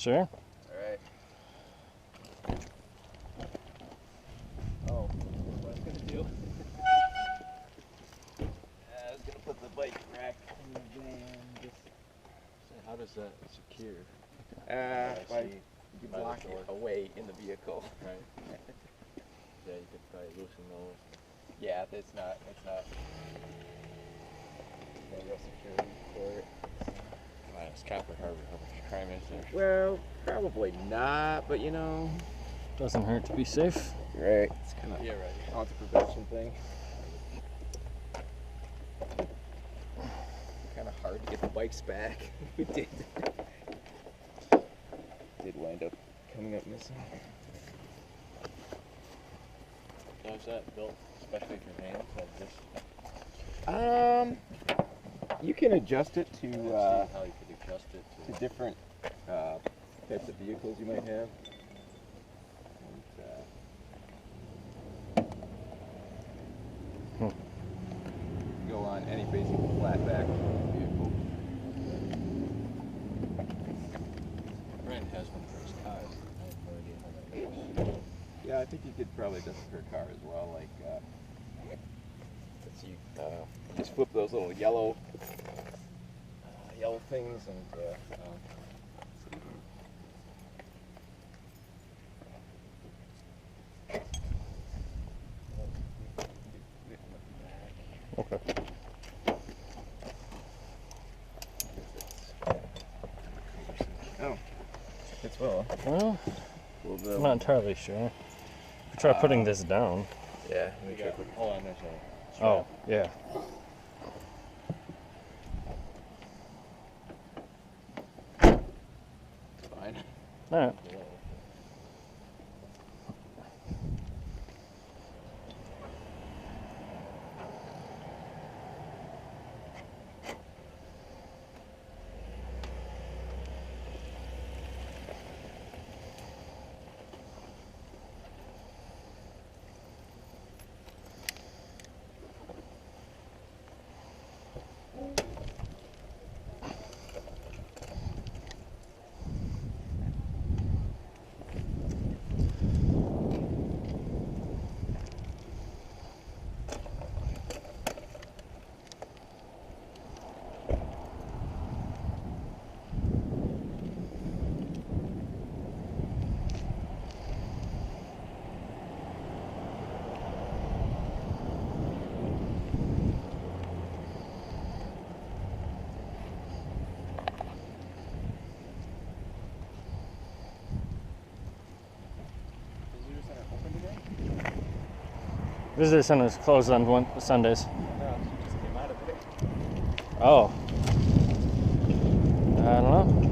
Sure. All right. Oh, what I was gonna do? I was gonna put the bike rack in the van. Just. So how does that secure? By you by the block door. it away in the vehicle. Right. Yeah, you could probably loosen those. Yeah, it's not. No real security for it. It's Copper Harbor. How much crime is there? Well, probably not, but you know. Doesn't hurt to be safe. Right. It's kind of Yeah, right. haunted prevention thing. Kind of hard to get the bikes back. We did wind up coming up missing. So is that built especially for vans like this? You can adjust it to See how you could adjust it to different types of vehicles you might have. And, go on any basic flat back vehicle. Brent has one for his cars. I have no idea how that works. Yeah, I think you could probably adjust it for a car as well. Like, let's see, just flip those little yellow things and. Okay. Oh, it's well. Well, Well, I'm not entirely sure. We try putting this down. yeah. We got, hold on, there's a strap. Oh, yeah. It's fine. All right. Visitor center is closed on Sundays. No, she just came out of it. Oh. I don't know.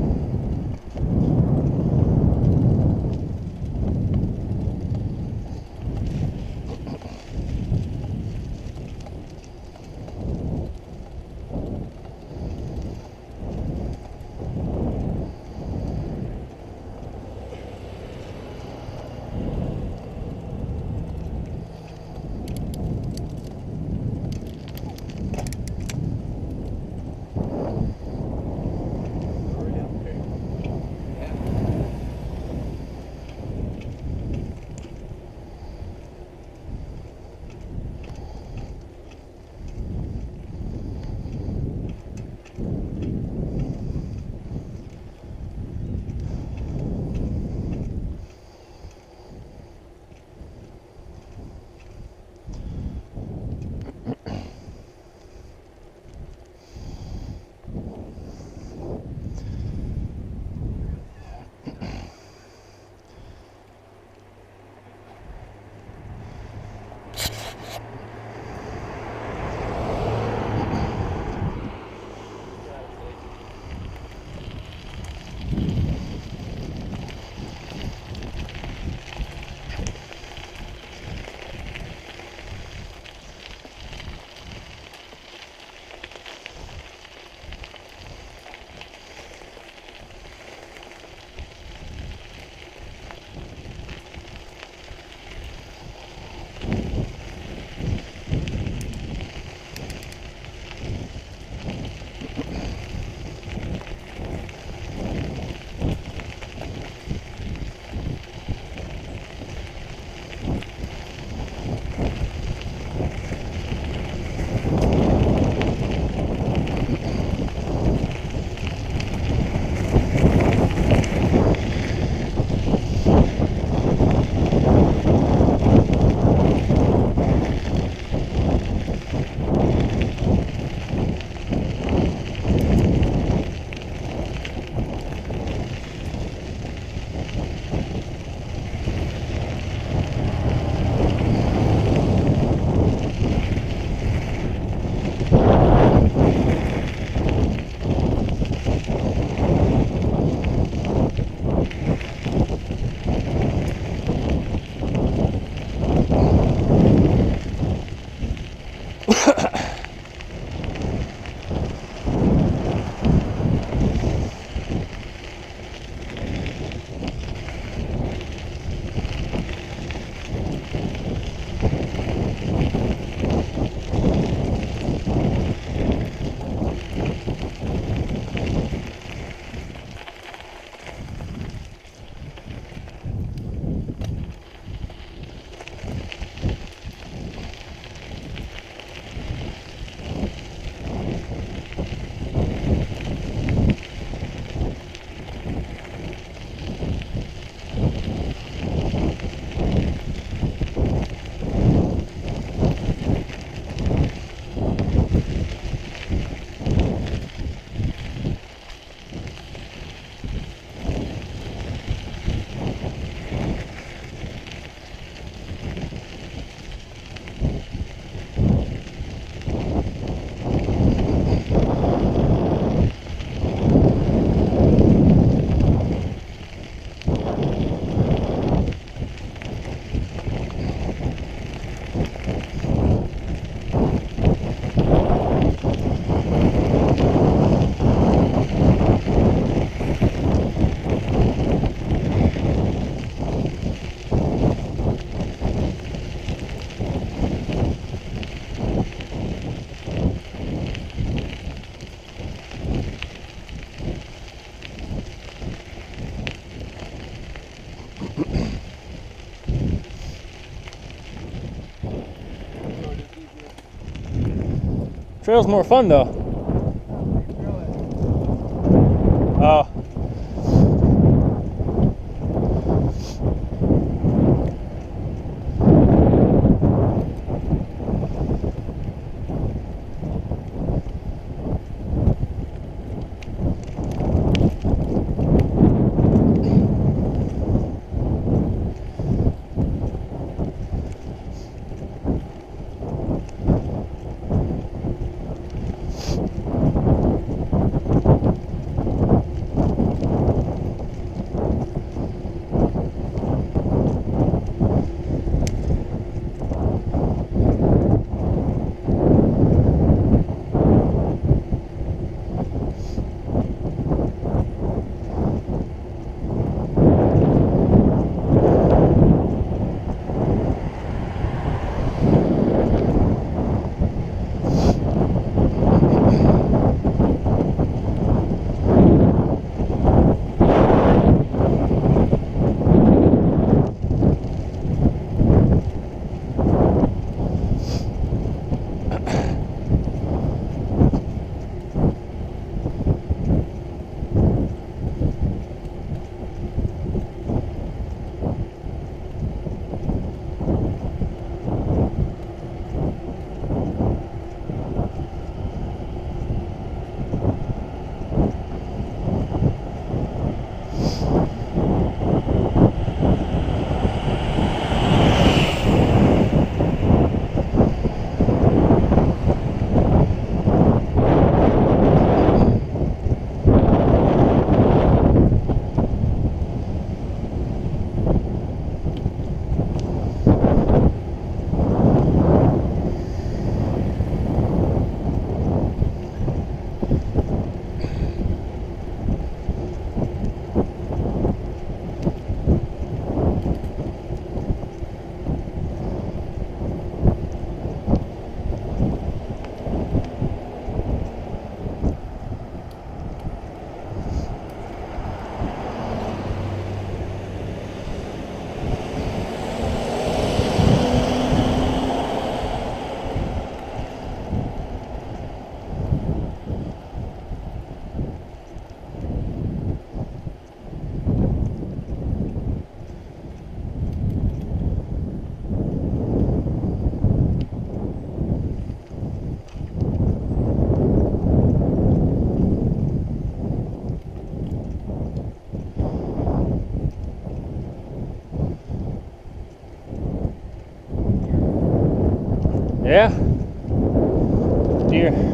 Trail's more fun though. Oh. Yeah. Deer.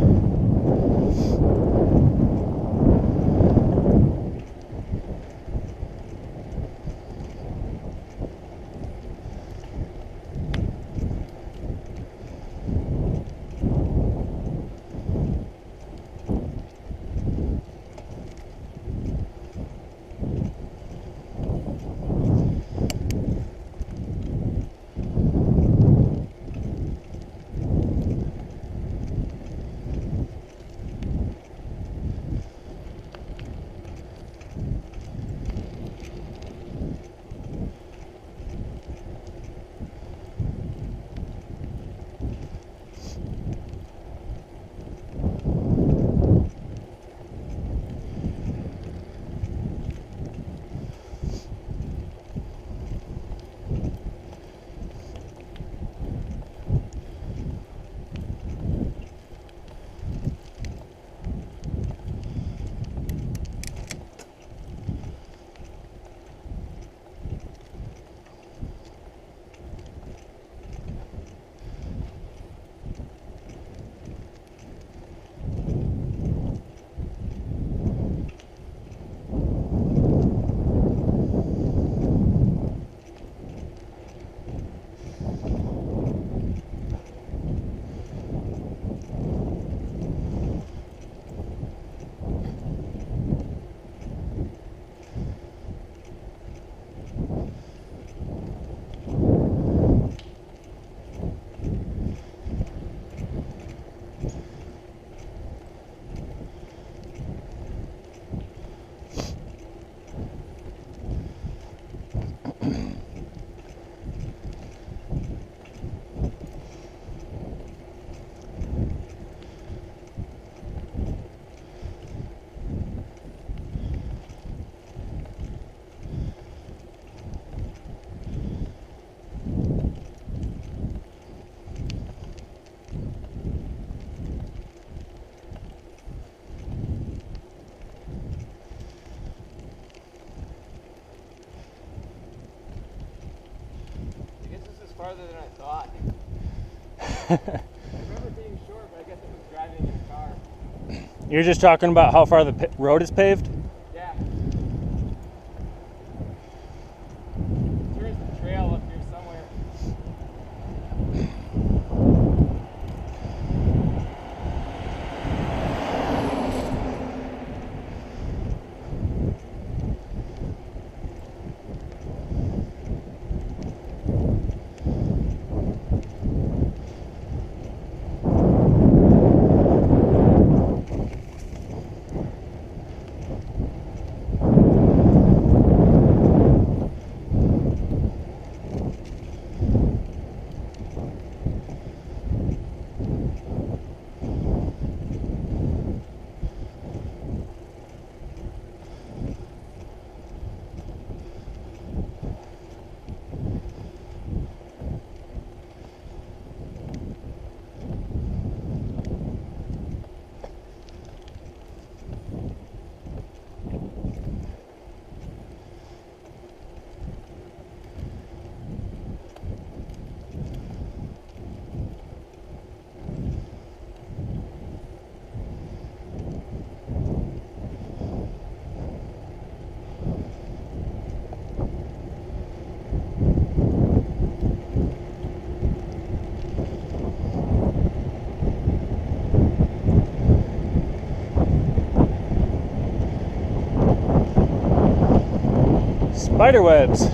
farther than I thought. I remember being short, but I guess it was driving in a car. You're just talking about how far the road is paved? Yeah. There's a trail up here somewhere. Spider webs.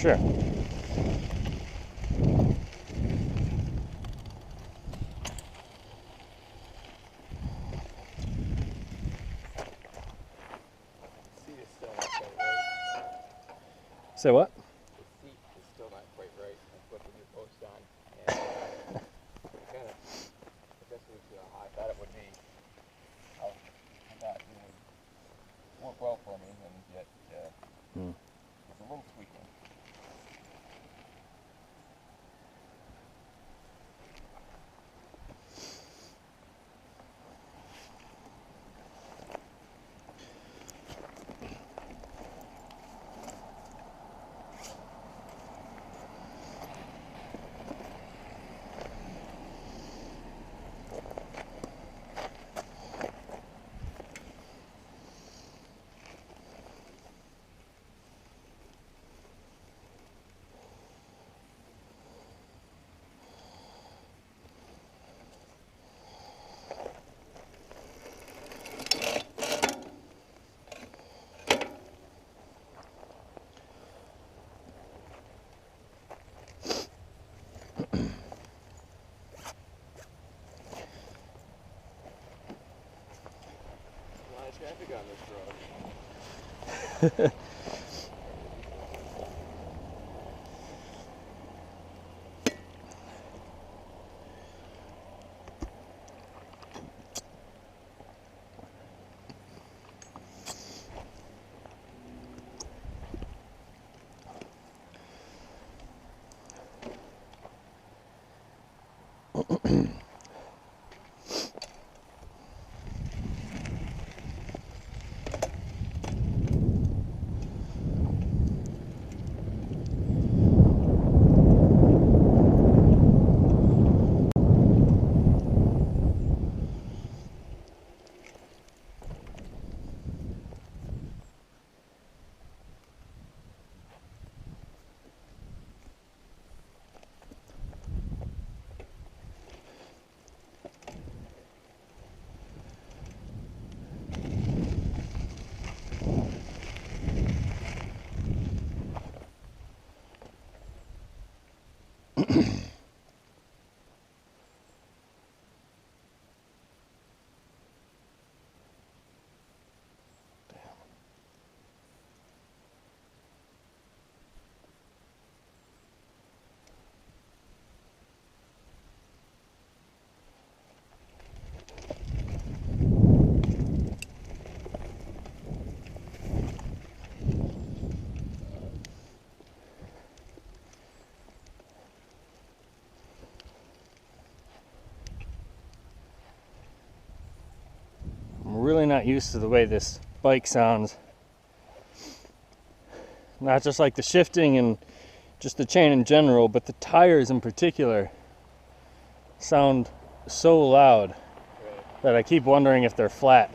Sure. Seat is still not quite right. Say what? The seat is still not quite right. I put the new post on, and kind of, I guess it was how I thought it would be. How I thought it would work well for me, and yet it's a little tweaking. Traffic on this road. not used to the way this bike sounds. Not just like the shifting and just the chain in general, but the tires in particular sound so loud that I keep wondering if they're flat.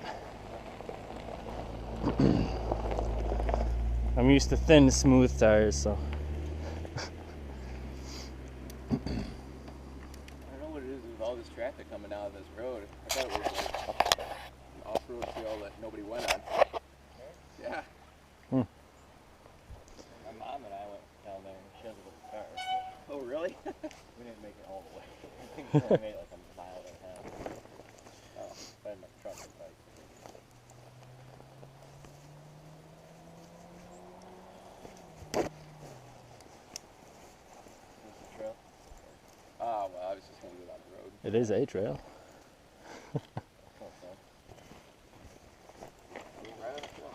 I'm used to thin, smooth tires, so. I don't know what it is with all this traffic coming out of this road. I thought it was like an off-road trail that nobody went on. Yeah. My mom and I went down there and she has a little car. Oh, really? We didn't make it all the way. I think we only made it like a mile and a half. Oh, I had my truck and bike. What's the trail? Oh, well, I was just going to go down the road. It is a trail. Oh, so. Right on the trail,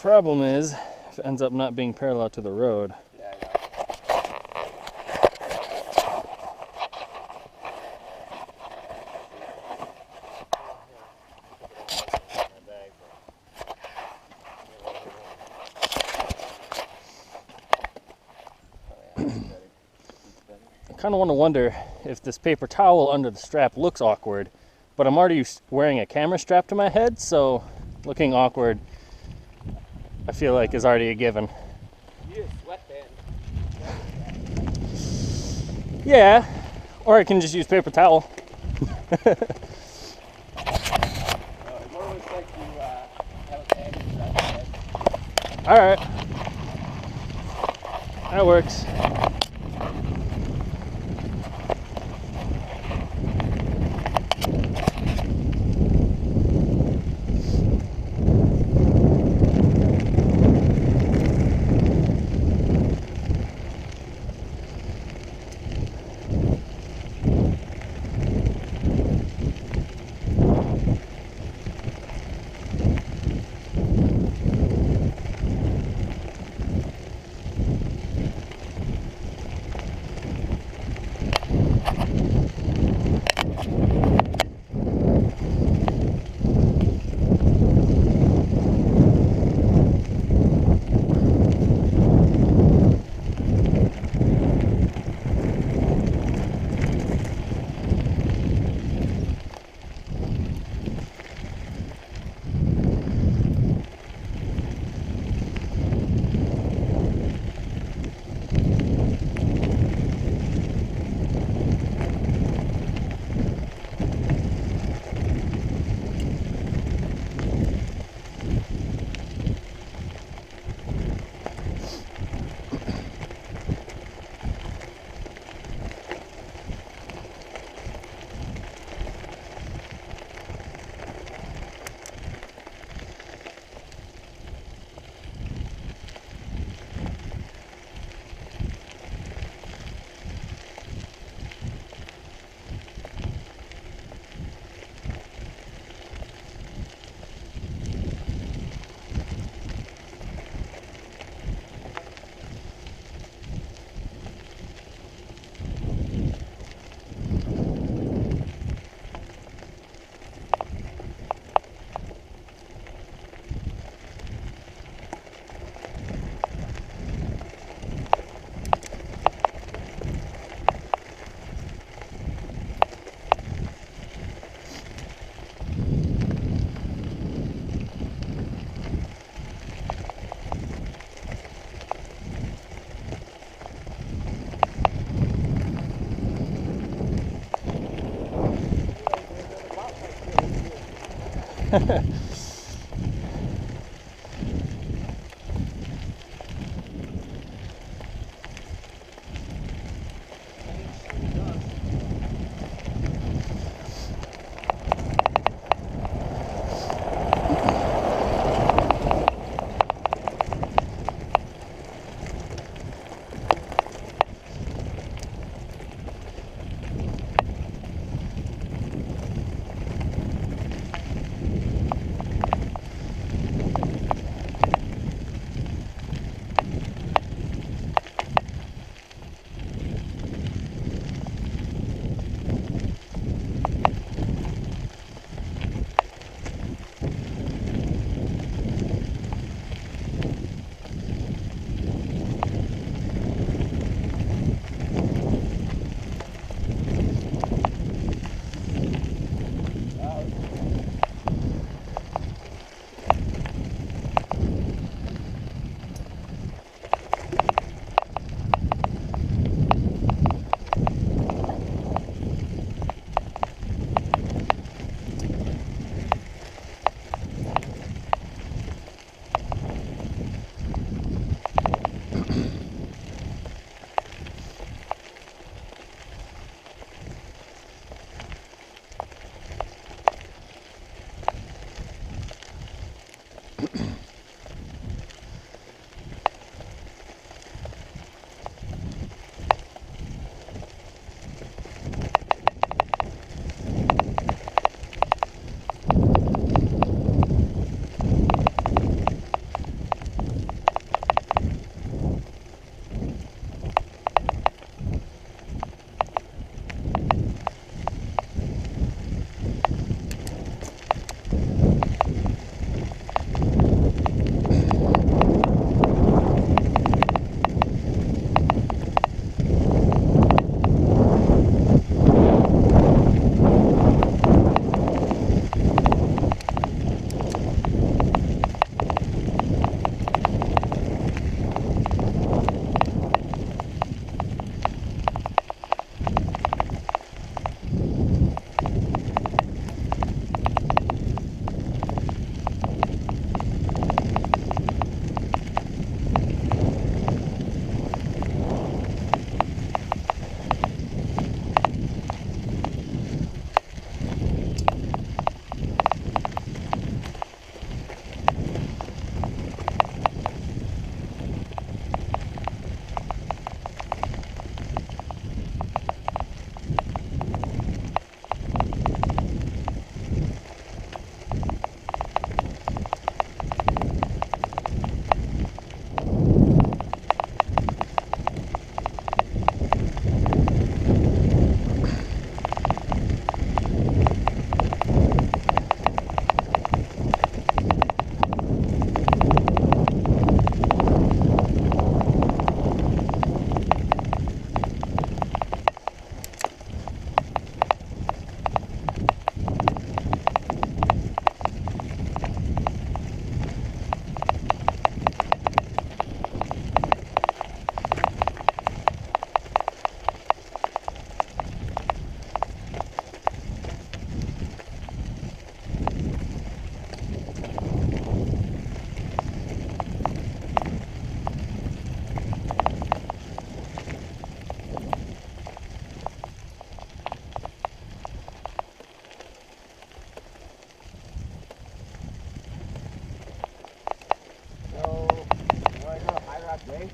Problem is, if it ends up not being parallel to the road, yeah, I know. I kind of want to wonder if this paper towel under the strap looks awkward, but I'm already wearing a camera strap to my head, so looking awkward, I feel like is already a given. You just sweatband. Yeah, or I can just use paper towel. It more looks like you have a bandage around your head. All right, that works. County?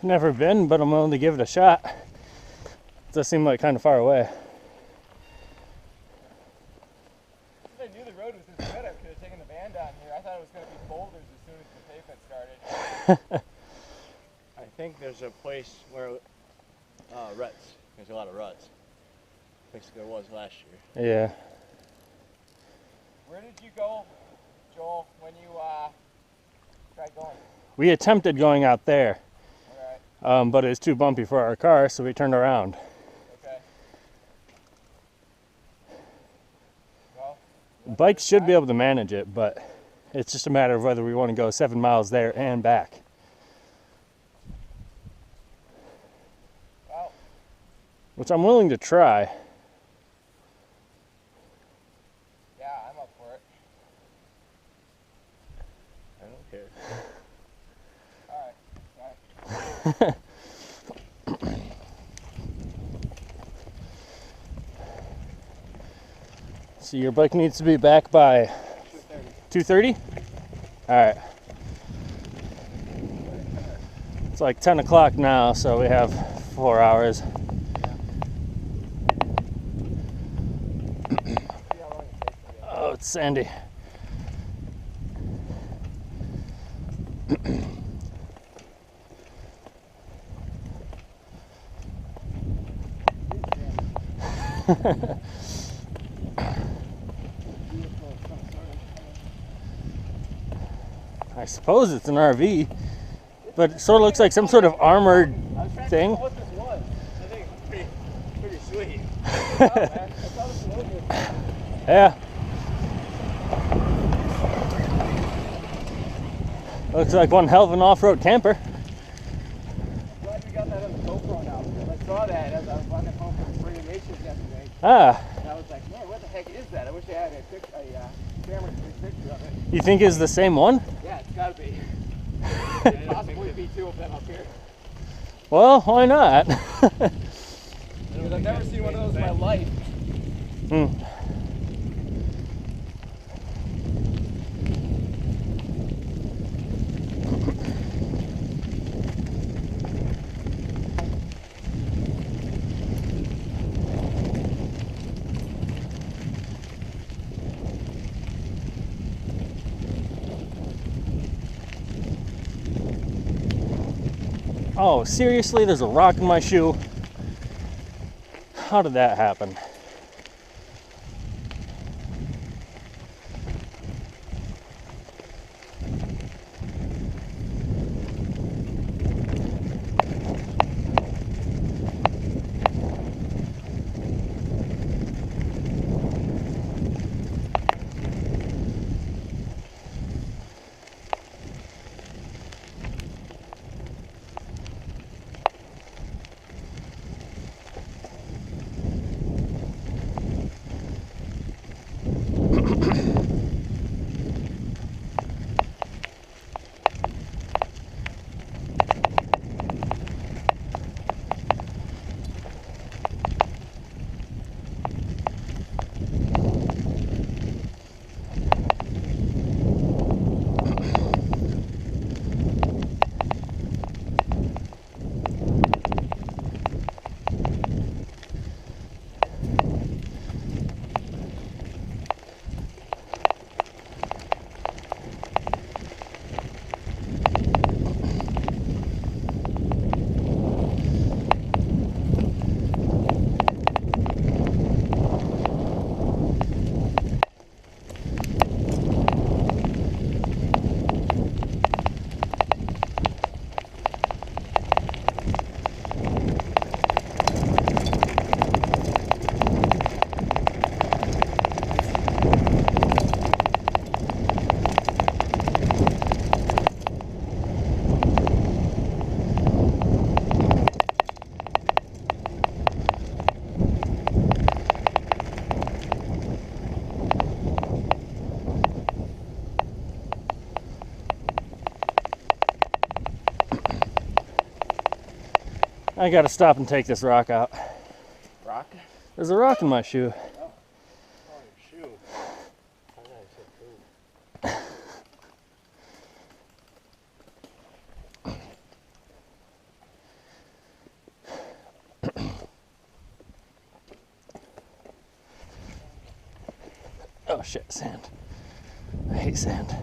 Never been, but I'm willing to give it a shot. It does seem like kind of far away. If I knew the road was this good, I could have taken the van down here. I thought it was going to be boulders as soon as the pavement started. I think there's a place where ruts. There's a lot of ruts. At least there was last year. Yeah. Where did you go, Joel, when you tried going? We attempted going out there, Alright, but it was too bumpy for our car, so we turned around. okay. Well, Bikes should be able to manage it, but it's just a matter of whether we want to go 7 miles there and back. well, Which I'm willing to try. yeah, I'm up for it. I don't care. Alright, alright. So your bike needs to be back by 2:30? All right. It's like 10 o'clock now, so we have 4 hours. See how long it takes to get. Oh, it's sandy. I suppose it's an RV, but it sort of looks like some sort of armored I was trying thing. to think of what this was. I think it's pretty sweet. Oh, man. That's all this was. Yeah. Looks like one hell of an off-road camper. Glad we got that on the GoPro now, because I saw that as I was running home from Spring of Nations yesterday. Ah, And I was like, man, what the heck is that? I wish I had a camera to take a picture of it. you think it's the same one? Yeah, it's gotta be. Could possibly be two of them up here. Well, why not? Because I've never seen one of those in my life. Hmm. Oh, seriously? There's a rock in my shoe? How did that happen? I gotta stop and take this rock out. Rock? There's a rock in my shoe. Oh, your shoe. I thought you said food. shit, sand. I hate sand.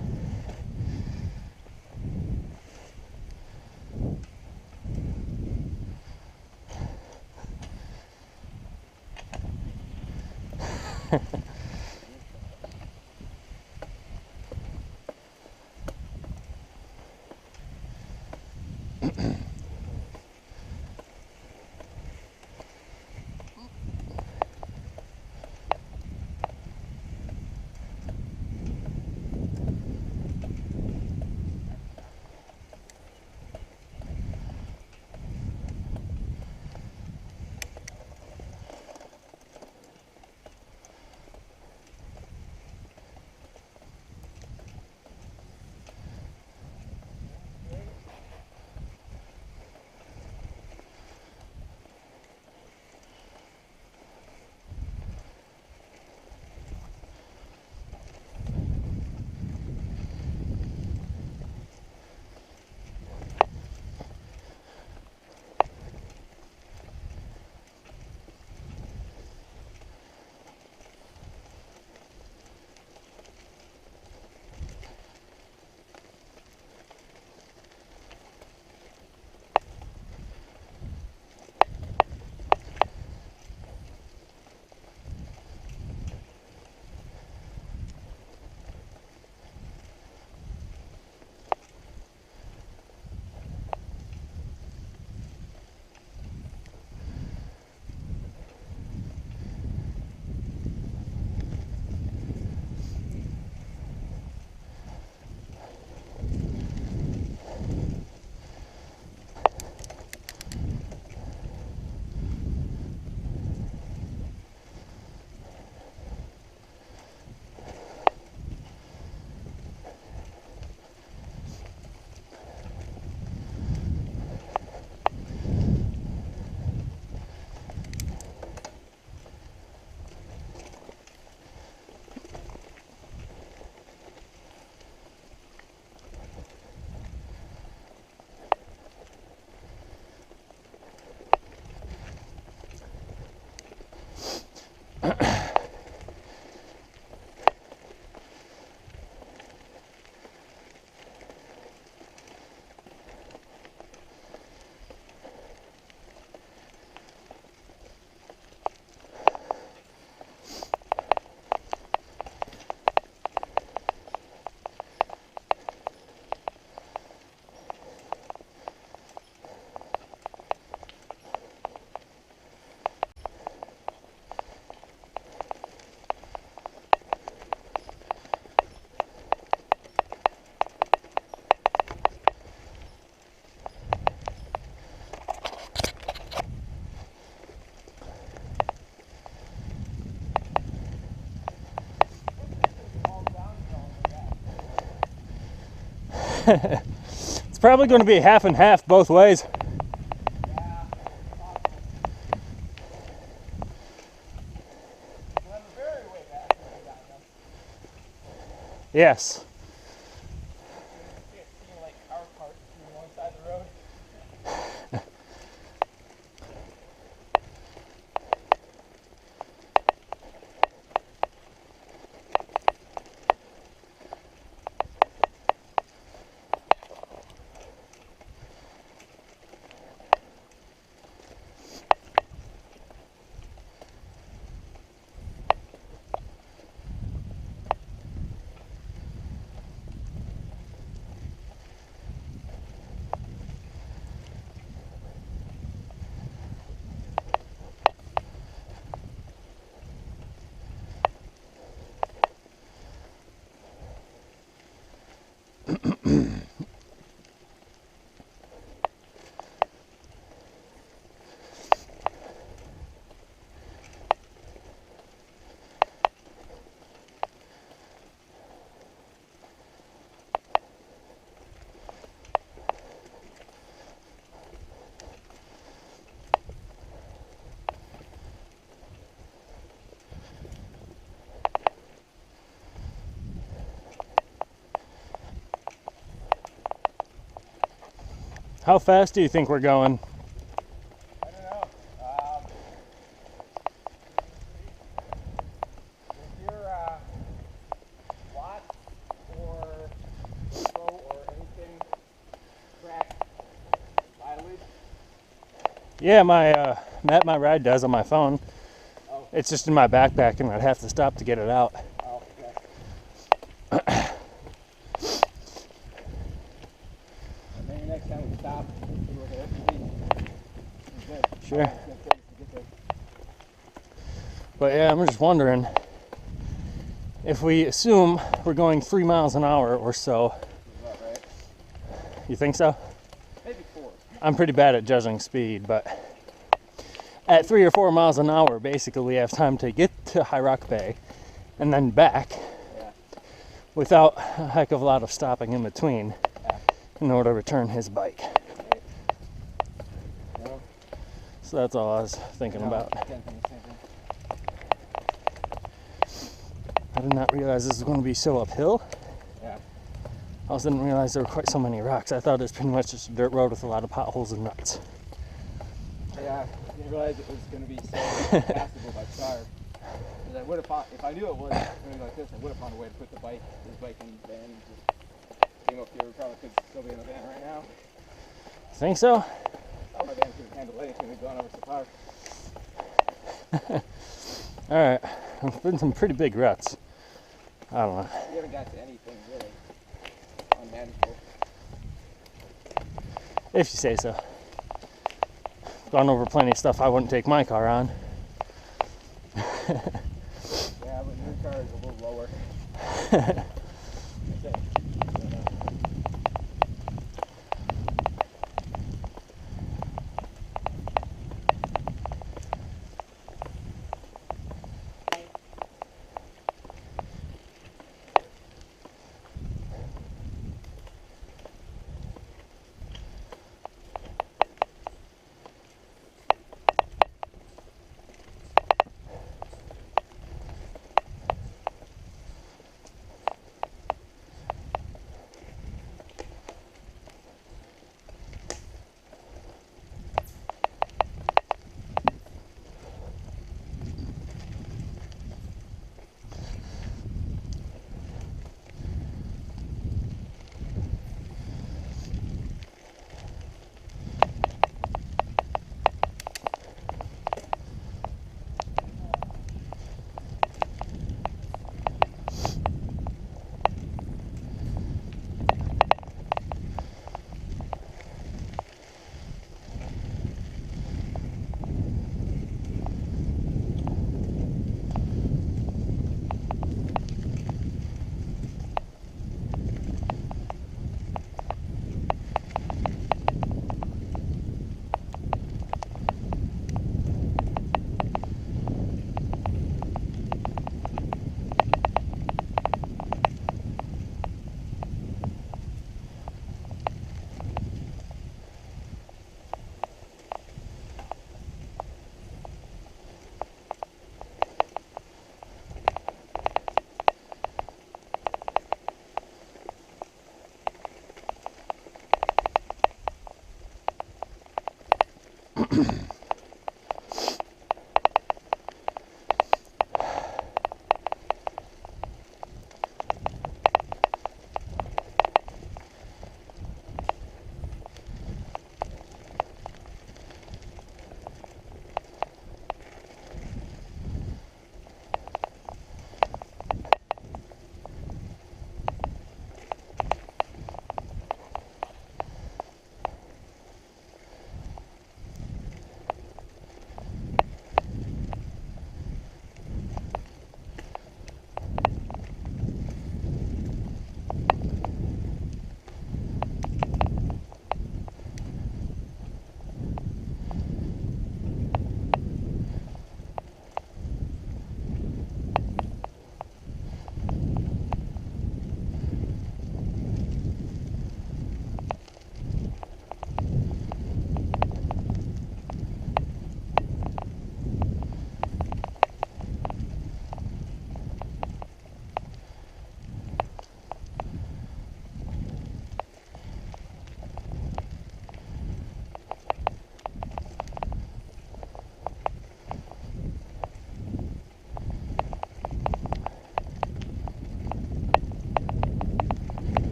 It's probably going to be half and half both ways. Yes. How fast do you think we're going? I don't know. If you're Yeah, my Map My Ride does on my phone. Oh. It's just in my backpack, and I'd have to stop to get it out. Oh, okay. Maybe next time we stop, we'll see what the SUV is good. Sure. It's gonna take us to get there. But yeah, I'm just wondering if we assume we're going 3 miles an hour or so. Is that right? You think so? Maybe 4. I'm pretty bad at judging speed, but at 3 or 4 miles an hour, basically we have time to get to High Rock Bay and then back Yeah. without a heck of a lot of stopping in between Yeah. in order to return his bike. Right. No. So that's all I was thinking No, about. can't think of the same thing. I did not realize this was going to be so uphill. Yeah. I also didn't realize there were quite so many rocks. I thought it was pretty much just a dirt road with a lot of potholes and ruts. Yeah. I didn't realize it was gonna be so passable by car. Because I would have found, if I knew it was going to be like this, I would have found a way to put his bike in the van and just came up here. We probably could still be in the van right now. Think so? Oh, my van could handle anything. We've gone over so far. Alright. There's been some pretty big ruts. I don't know. We haven't got to anything really unmanageable. If you say so. Gone over plenty of stuff I wouldn't take my car on. Yeah, but your car is a little lower. That's it.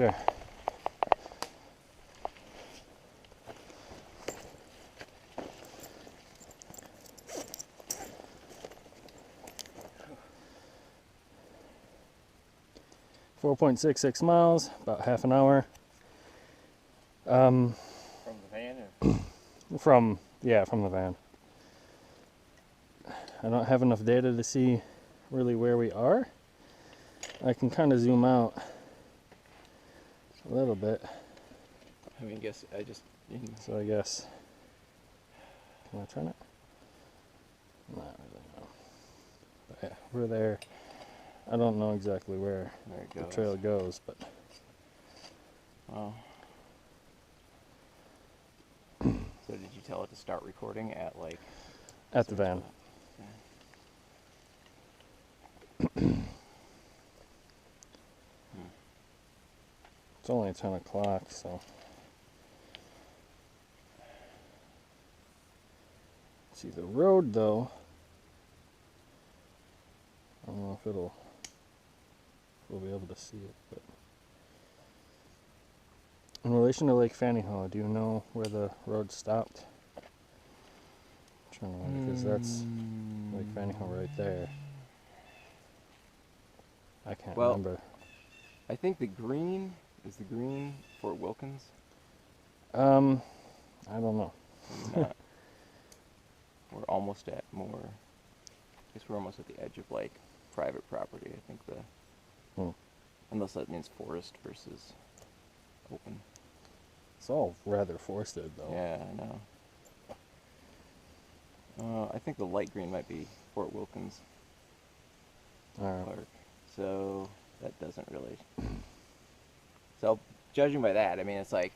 sure. .66 miles, about half an hour. From the van or? From the van. I don't have enough data to see really where we are. I can kind of zoom out a little bit. I mean, guess I just. So I guess, can I turn it? Not really, no. But yeah, we're there. I don't know exactly where There it the goes. trail goes, but Well. So did you tell it to start recording at like? at the van. It's only 10 o'clock, so. See the road though. I don't know if we'll be able to see it, but in relation to Lake Fanning Hole, do you know where the road stopped? I'm trying to remember, because that's Lake Fanning Hole right there. I can't Well, remember. I think the green is the green Fort Wilkins. I don't know. Maybe not. We're almost at more. I guess we're almost at the edge of like private property. I think unless that means forest versus open. It's all rather forested though. Yeah, I know. I think the light green might be Fort Wilkins Alright. Park. So that doesn't really. So judging by that, I mean, it's like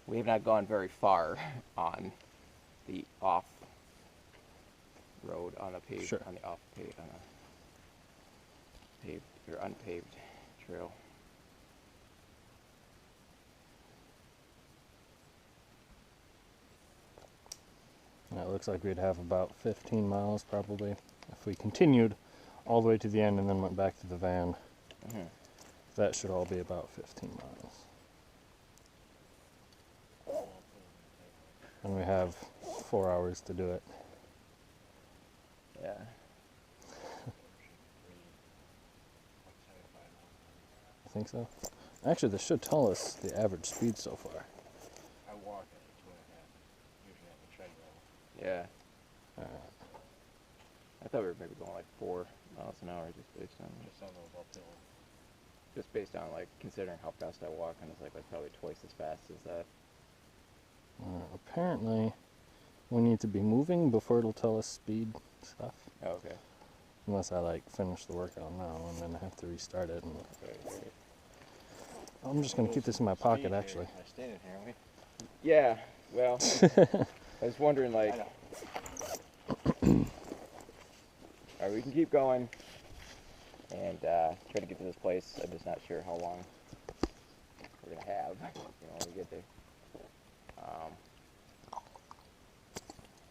we have not gone very far on the off road on a paved Sure. on the off paved on a paved or unpaved trail. It looks like we'd have about 15 miles probably if we continued all the way to the end and then went back to the van. Mm-hmm. That should all be about 15 miles. And we have 4 hours to do it. Yeah. I think so. Actually, this should tell us the average speed so far. I walk at 2.5, usually on the treadmill. Yeah. Alright. I thought we were maybe going like 4 miles an hour just based on Just on those uphill. just based on like considering how fast I walk, and it's like probably twice as fast as that. Apparently, we need to be moving before it'll tell us speed stuff. Oh, okay. Unless I like finish the workout now and then I have to restart it. And Right. I'm just gonna keep this in my pocket actually. I stayed in here, we. Yeah. Well, I was wondering like, all right, we can keep going and try to get to this place. I'm just not sure how long we're gonna have, when we get there.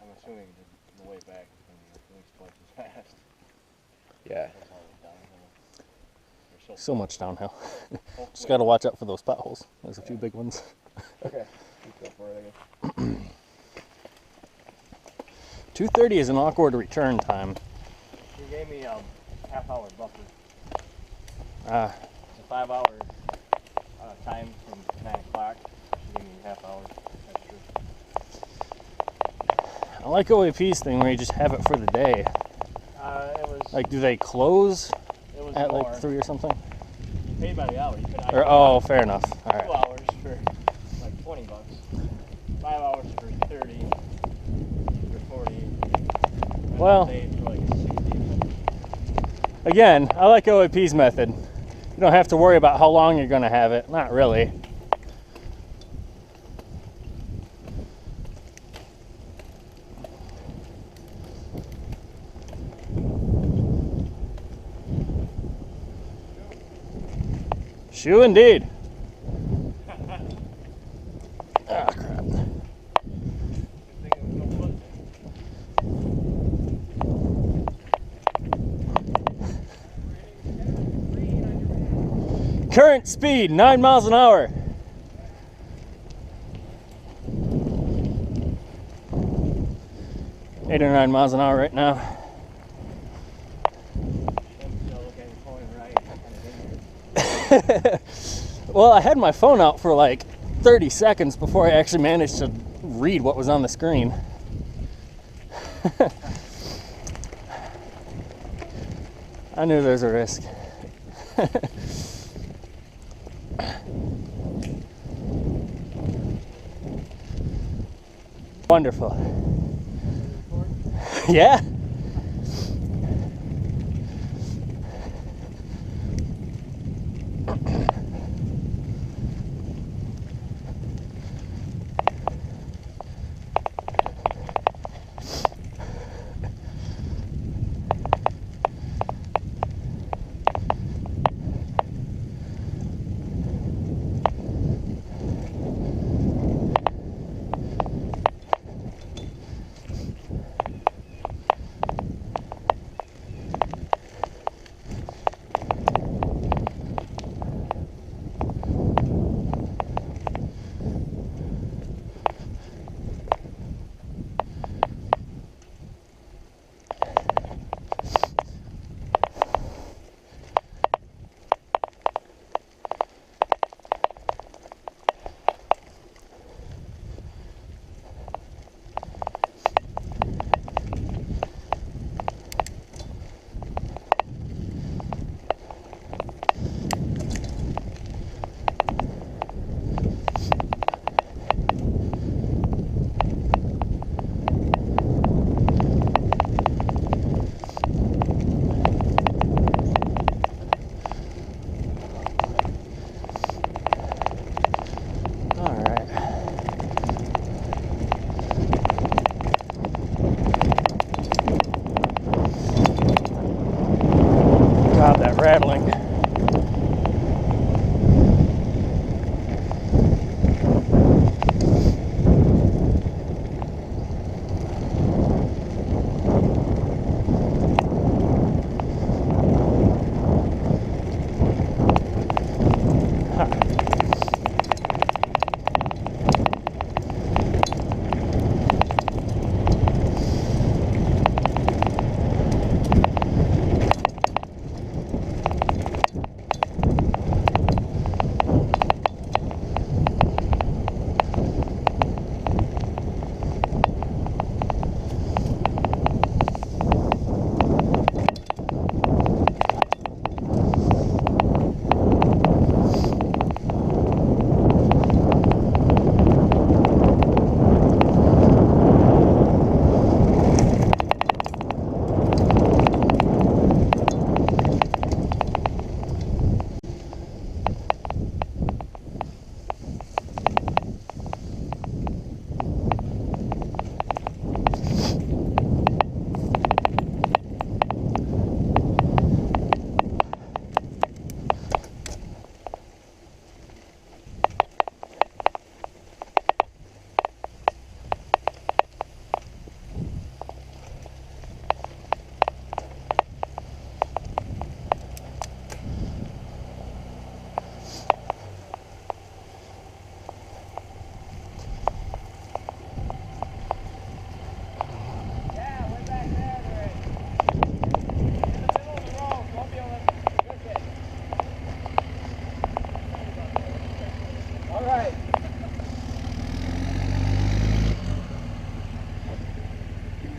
I'm assuming the way back is going to be at least twice as fast. Yeah. That's all the downhill. They're So much downhill. so Just gotta watch out for those potholes. There's a few big ones. Okay. Let's go for it, I guess. 2:30 is an awkward return time. He gave me half-hour buffer. Ah, It's a 5-hour time from 9 o'clock. She gave me half hour extra. I like OAP's thing where you just have it for the day. It was Like, do they close at more. like 3 or something? You paid by the hour. You could Or oh, fair enough. All 2 right. hours for like $20. 5 hours for 30. For 40. And Well- paid for like 60. Again, I like OAP's method. You don't have to worry about how long you're gonna have it. Not really. Shoe indeed. Ah, crap. Good thing it was no foot. Current speed 9 miles an hour. Eight or 9 miles an hour right now. Well, I had my phone out for like 30 seconds before I actually managed to read what was on the screen. I knew there was a risk. Wonderful. Yeah. God, that rattling.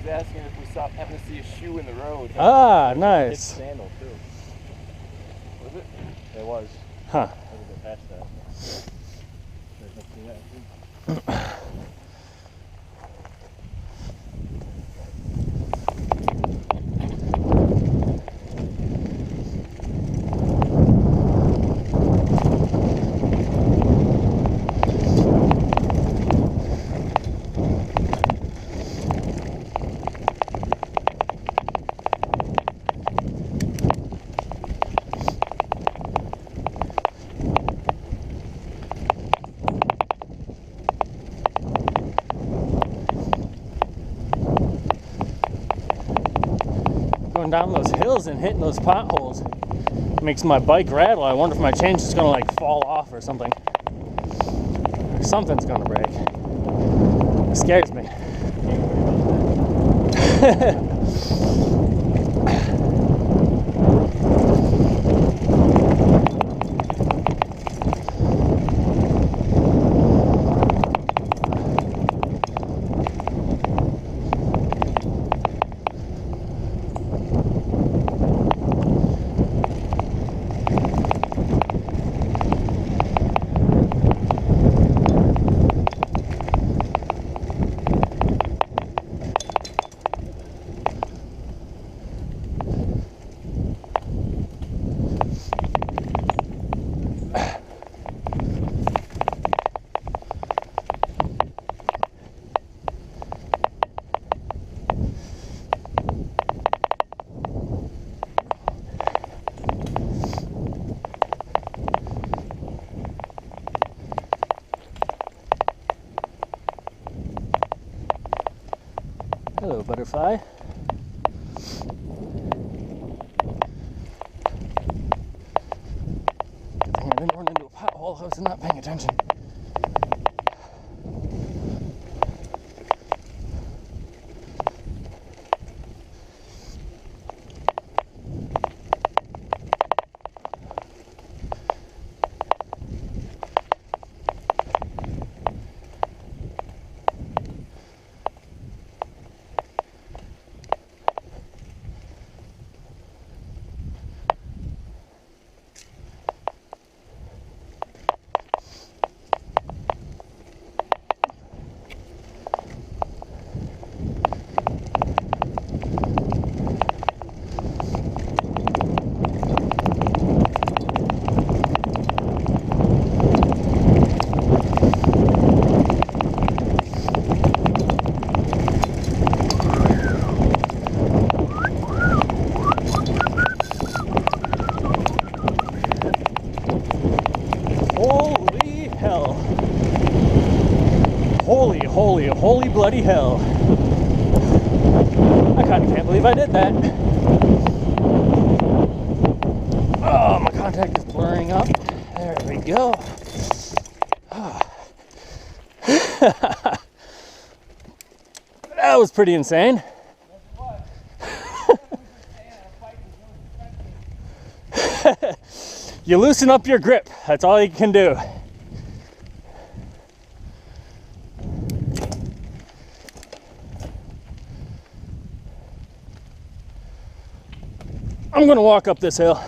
Asking if we saw, happened to see a shoe in the road. Ah, It's nice. sandal too. Was it? It was. Huh. I was a bit past that. There's nothing there. Going down those hills and hitting those potholes. Makes my bike rattle. I wonder if my chain's just gonna like fall off or something. Or something's gonna break. It scares me. Hello, butterfly. Good thing I didn't run into a pothole. I was not paying attention. Holy hell. Holy bloody hell. I kind of can't believe I did that. Oh, my contact is blurring up. There we go. That was pretty insane. You loosen up your grip. That's all you can do. I'm gonna walk up this hill.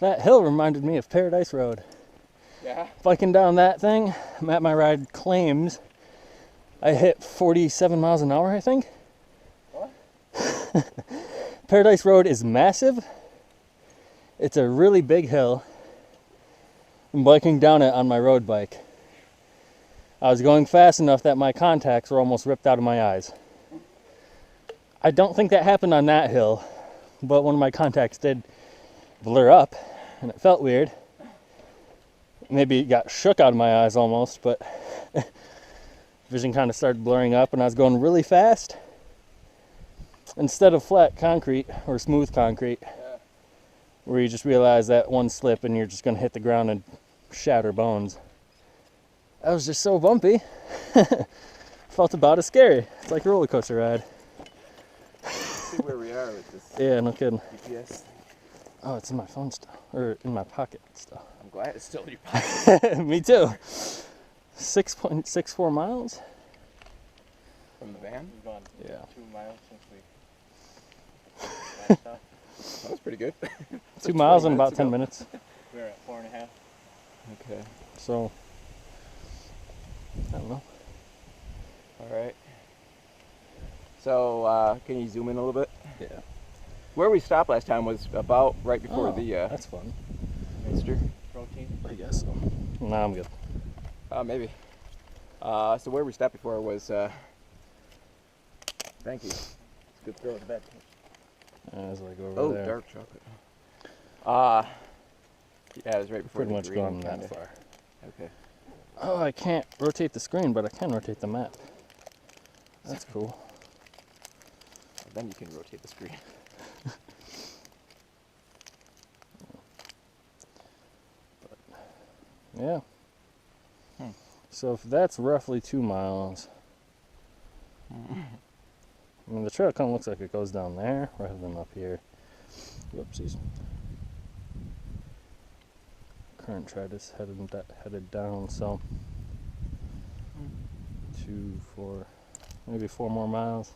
That hill reminded me of Paradise Road. Yeah. Biking down that thing, Matt My Ride claims I hit 47 miles an hour, I think. What? Paradise Road is massive. It's a really big hill. I'm biking down it on my road bike. I was going fast enough that my contacts were almost ripped out of my eyes. I don't think that happened on that hill, but one of my contacts did blur up, and it felt weird. Maybe it got shook out of my eyes almost, but vision kind of started blurring up, and I was going really fast. Instead of flat concrete or smooth concrete, where you just realize that one slip and you're just going to hit the ground and shatter bones. That was just so bumpy. Felt about as scary. It's like a roller coaster ride. See where we are with this Yeah, no kidding. GPS. Oh, it's in my phone still, or in my pocket still. I'm glad it's still in your pocket. Me too. 6.64 miles. From the van? We've gone Yeah. 2 miles since we last stopped. That was pretty good. 2 miles in 20 about minutes 10 ago. minutes. We're at 4.5. Okay. So, I don't know. All right. So, can you zoom in a little bit? Yeah. Where we stopped last time was about right before Oh, the that's fun. Minster. Protein. I guess so. Nah, I'm good. Maybe. So where we stopped before was, thank you. It's a good throw in the bed. I was like over Oh, there. dark chocolate. Yeah, it was right before Pretty the much green, gone that kinda. far. Okay. Oh, I can't rotate the screen, but I can rotate the map. That's cool. Well, then you can rotate the screen. Yeah. Hmm. So if that's roughly 2 miles, I mean the trail kind of looks like it goes down there rather than up here. Whoopsies. Current tread is headed down, so 2, 4, maybe 4 more miles.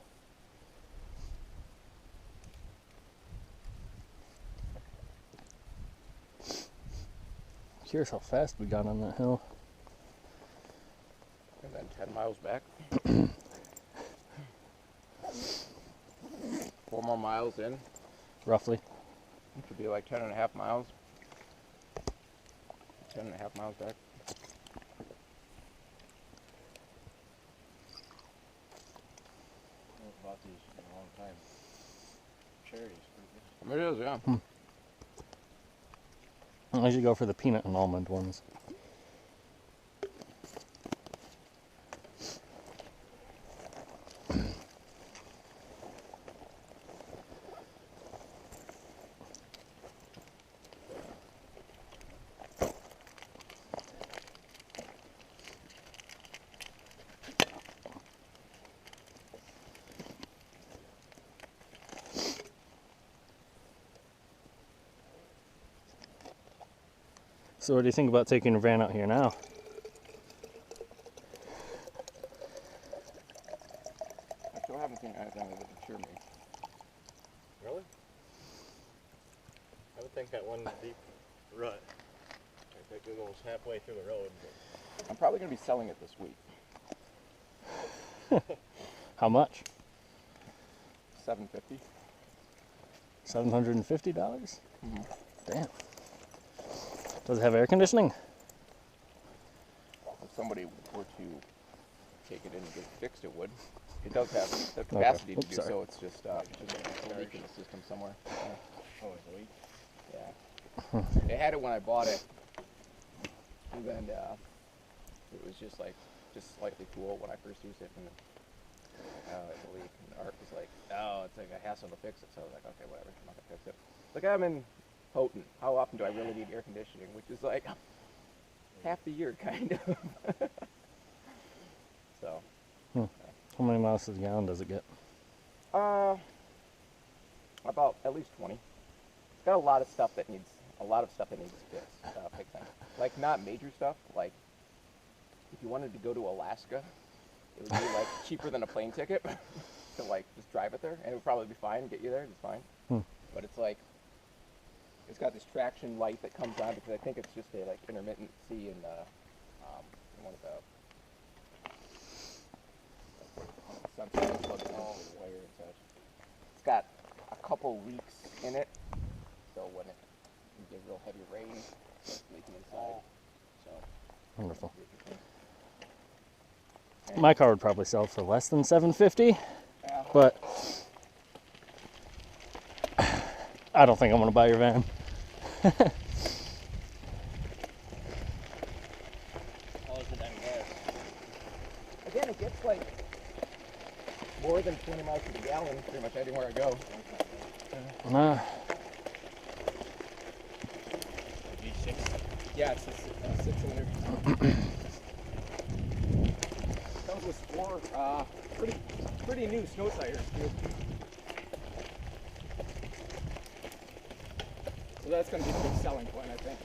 Curious how fast we got on that hill. And then 10 miles back. 4 more miles in, Roughly. which would be like 10 and a half miles. 10 and a half miles back. I've bought these in a long time. Cherries, pretty good. It is, yeah. I should go for the peanut and almond ones. So what do you think about taking your van out here now? I still haven't seen anything that would deter me. Really? I would think that one deep rut. I think it goes halfway through the road. But I'm probably going to be selling it this week. How much? $750. $750? Mhm. Damn. Does it have air conditioning? If somebody were to take it in and get it fixed, it would. It does have the capacity Oops, to do sorry. so. It's just a leak in the system somewhere. oh, it's a week. Yeah. They had it when I bought it, and then it was just slightly cool when I first used it, and it's a leak. And Art was like, "Oh, it's like a hassle to fix it." So I was like, "Okay, whatever, I'm not gonna fix it." Like I'm in Houghton. How often do I really need air conditioning? Which is like half the year, kind of. So. How many miles to the gallon does it get? About at least 20. It's got a lot of stuff that needs fixing. Like not major stuff. Like if you wanted to go to Alaska, it would be like cheaper than a plane ticket to like just drive it there, and it would probably be fine. Get you there, it's fine. But it's like it's got this traction light that comes on because I think it's just a like intermittency in one of the sensors plugged in the wire and such. It's got a couple leaks in it, so when it you get real heavy rain, it's leaking inside. So Wonderful. My car would probably sell for less than $750, yeah. but I don't think I'm gonna buy your van. How is it on gas? Again, it gets like more than 20 miles to the gallon pretty much anywhere I go. Nah, V6. Yeah, it's a 6-cylinder. Comes with 4 pretty new snow tires too. So that's going to be the big selling point, I think.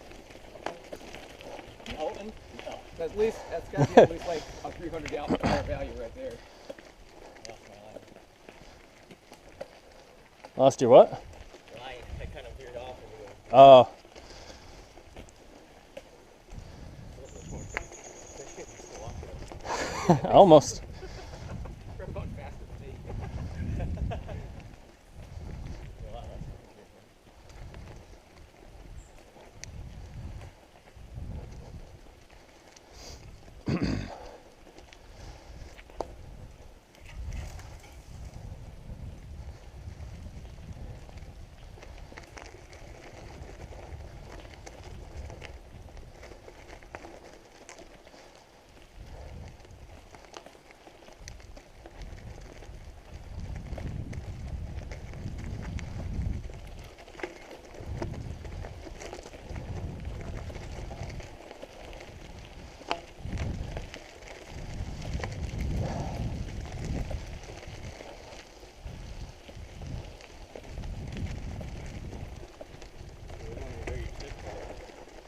Houghton? No. At least that's got to be at least like a 300 gallon tire value right there. Lost your what? The line, I kind of veered off into the Oh, almost. We're going faster than me.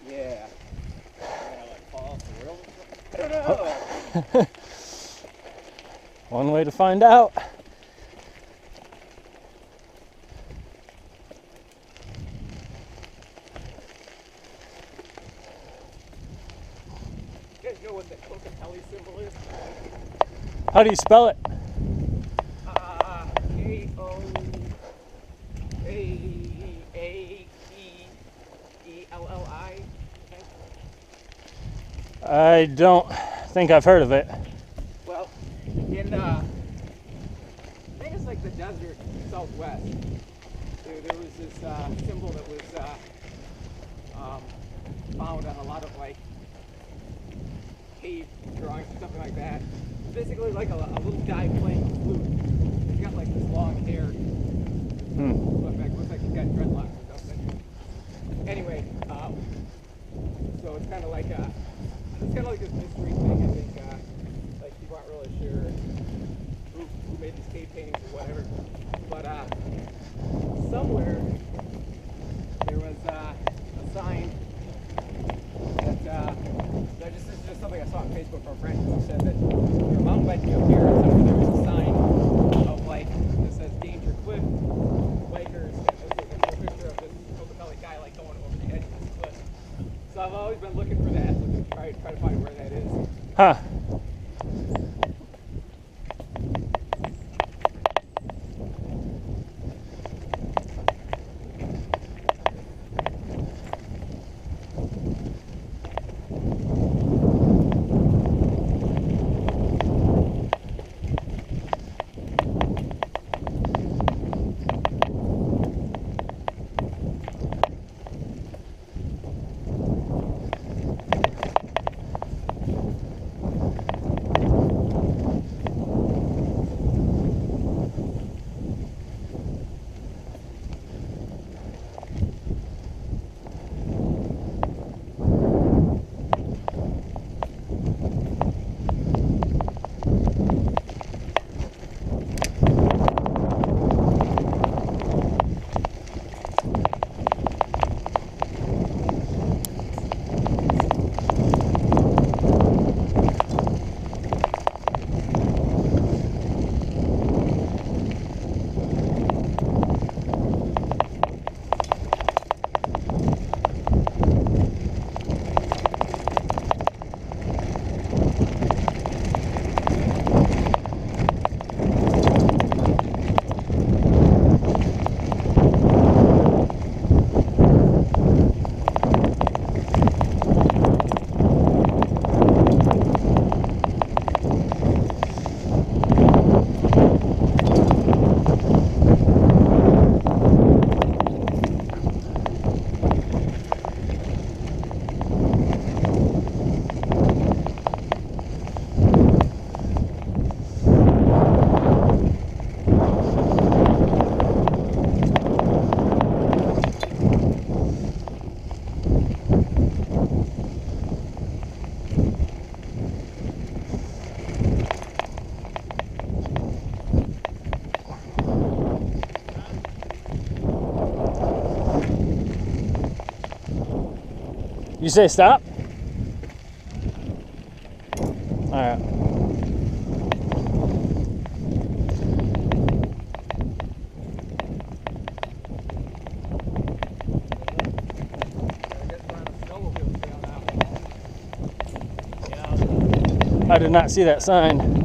Yeah. I don't know. One way to find out. You guys know what the Kokopelli symbol is? How do you spell it? K-O-A-E-E-L-L-I. I don't think I've heard of it. Well, in I think it's like the desert southwest. There was this symbol that was found on a lot of like cave drawings or something like that. It's basically like a little guy playing the flute. He's got like this long hair. Looks like he's got dreadlocks or something. Anyway, so it's kind of like this mystery thing. I think like people aren't really sure who made these cave paintings or whatever. But somewhere there was a sign that this is just something I saw on Facebook from a friend who said that you're mountain biking up here, and somewhere there was a sign of like that says Danger Cliff, Lakers, and this is a picture of this Kokopelli guy like going over the edge of this cliff. So I've always been looking for that, try to find where that is. Huh. You say stop? All right. I did not see that sign.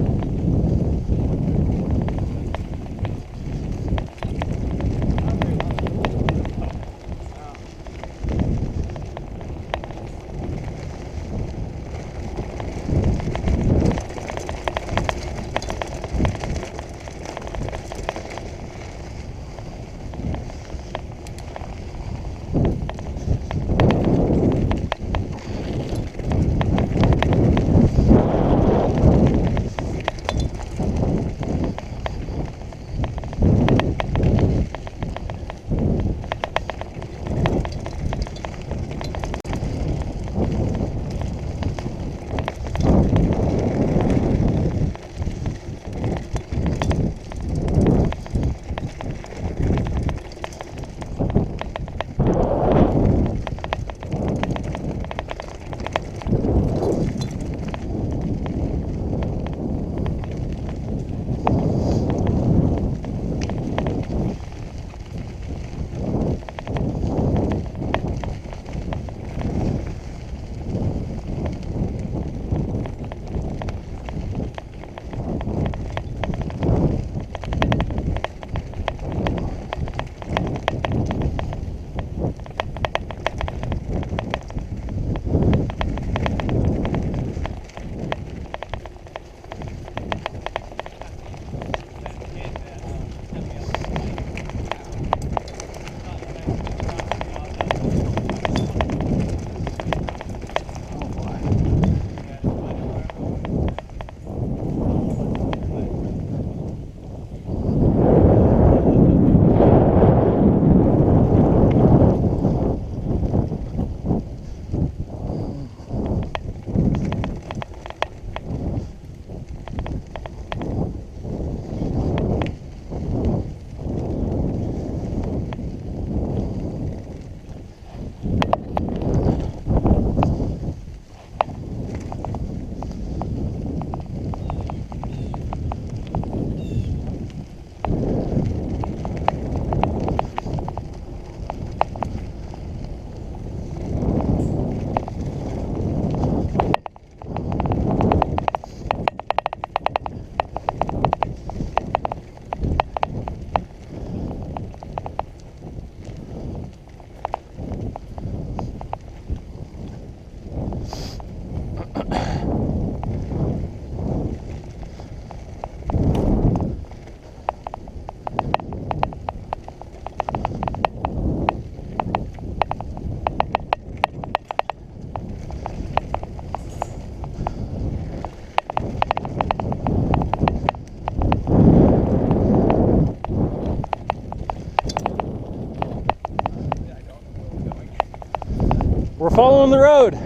We're following the road.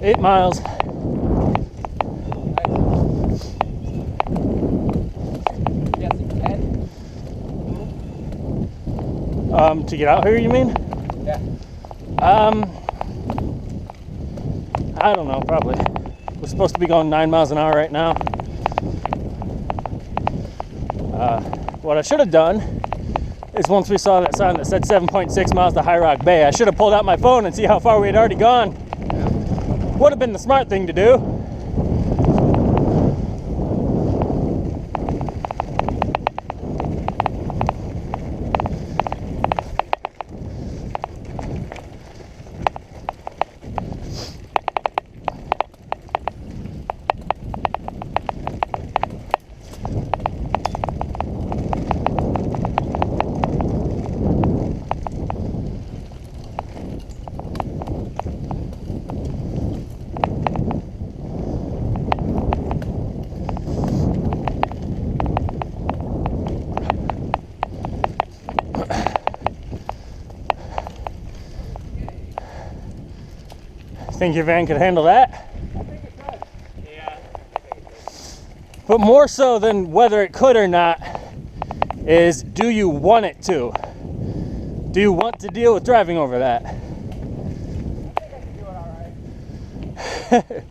Eight miles. To get out here, you mean? Yeah. I don't know, probably. We're supposed to be going 9 miles an hour right now. What I should have done is once we saw that sign that said 7.6 miles to High Rock Bay, I should have pulled out my phone and see how far we had already gone. Would have been the smart thing to do. Think your van could handle that? I think it does. Yeah. I think it does. But more so than whether it could or not is, do you want it to? Do you want to deal with driving over that? I think I can do it all right.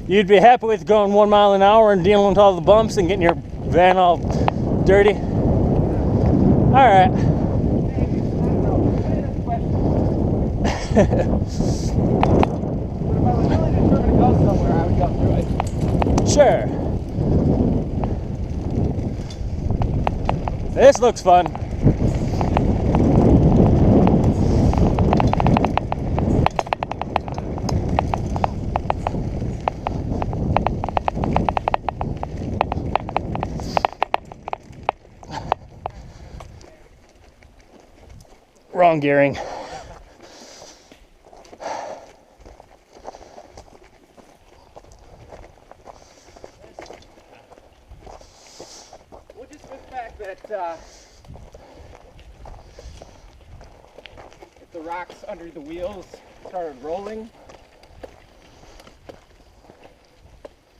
You'd be happy with going 1 mile an hour and dealing with all the bumps and getting your van all dirty? All right. Maybe. I don't know. Question. But if I was really determined to go somewhere, I would go through it. Sure. This looks fun. Wrong gearing. Well, just the fact that if the rocks under the wheels started rolling,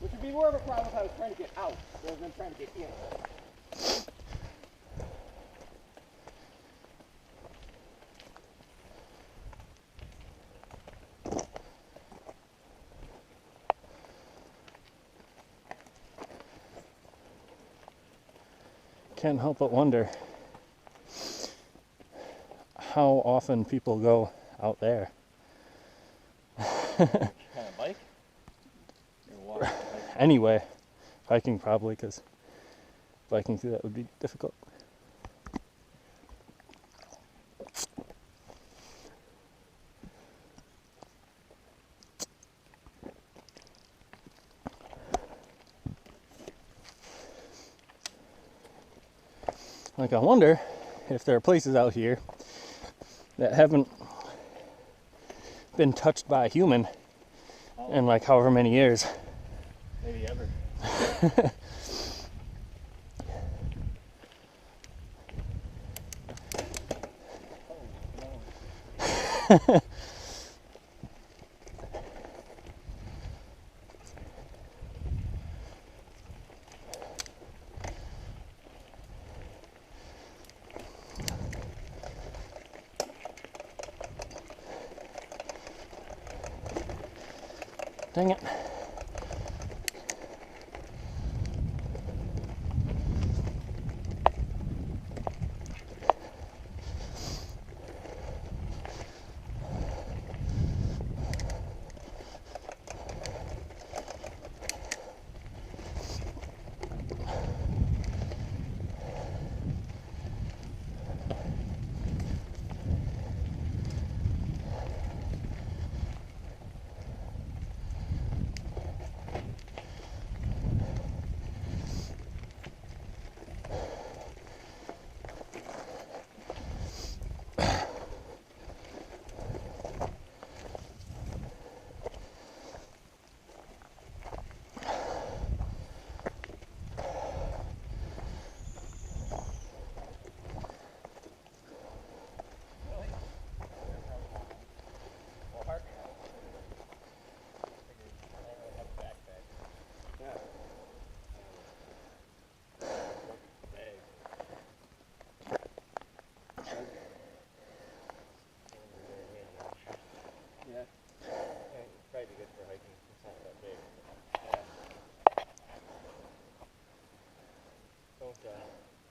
which would be more of a problem if I was trying to get out rather than trying to get in. Can't help but wonder how often people go out there. Kind of bike? Or walk? Anyway, hiking probably, because biking through that would be difficult. Like, I wonder if there are places out here that haven't been touched by a human in like however many years. Maybe ever. Dang it.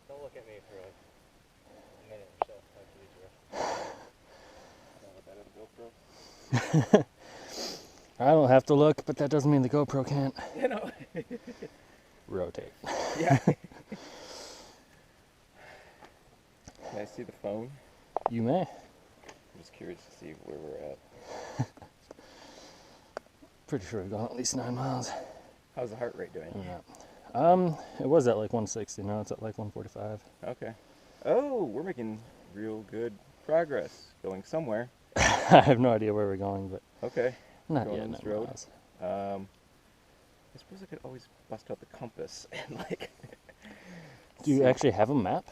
Don't look at me for like a minute or so after these are. I don't know what that is, GoPro? I don't have to look, but that doesn't mean the GoPro can't. You know. Rotate. Yeah. Can I see the phone? You may. I'm just curious to see where we're at. Pretty sure we've gone at least 9 miles. How's the heart rate doing? Yeah. It was at like 160. Now it's at like 145. Okay. Oh, we're making real good progress. Going somewhere. I have no idea where we're going, but Okay. not Going yet. on this 9 road? miles. I suppose I could always bust out the compass and like. Do you see. actually have a map?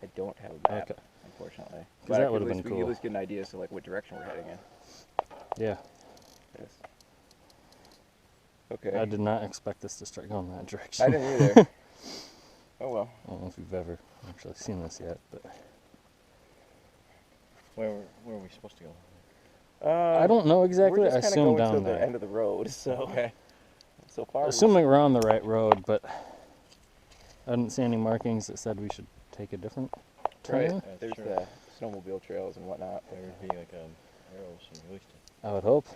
I don't have a map, Okay. unfortunately. 'Cause But that I could would've at been least- We could cool. at least get an idea as to like what direction we're heading in. Yeah. Yes. Okay. I did not expect this to start going that direction. I didn't either. Oh well. I don't know if you've ever actually seen this yet, but Where are we supposed to go? I don't know exactly. We're I just kinda assume going down to the there. end of the road, so Okay. so far. Assuming we're on the right road, but I didn't see any markings that said we should take a different turn. Right. That's There's true. the snowmobile trails and whatnot. There would be like arrows and released it. I would hope.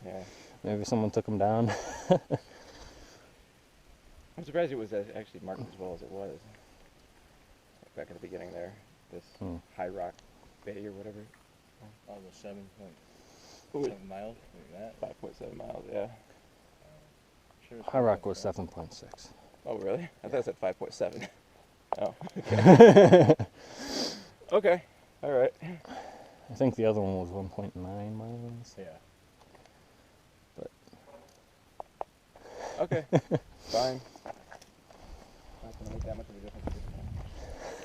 Yeah. Maybe someone took them down. I'm surprised it was actually marked as well as it was. Back at the beginning there, this High Rock Bay or whatever. Oh, the 7 miles. Like that. 5.7 miles. Yeah. Sure it's High Rock was 7. 7.6. Oh really? I thought it said 5.7. Oh. Okay. All right. I think the other one was 1.9 miles. Yeah. Okay. Fine. Not gonna make that much of a difference at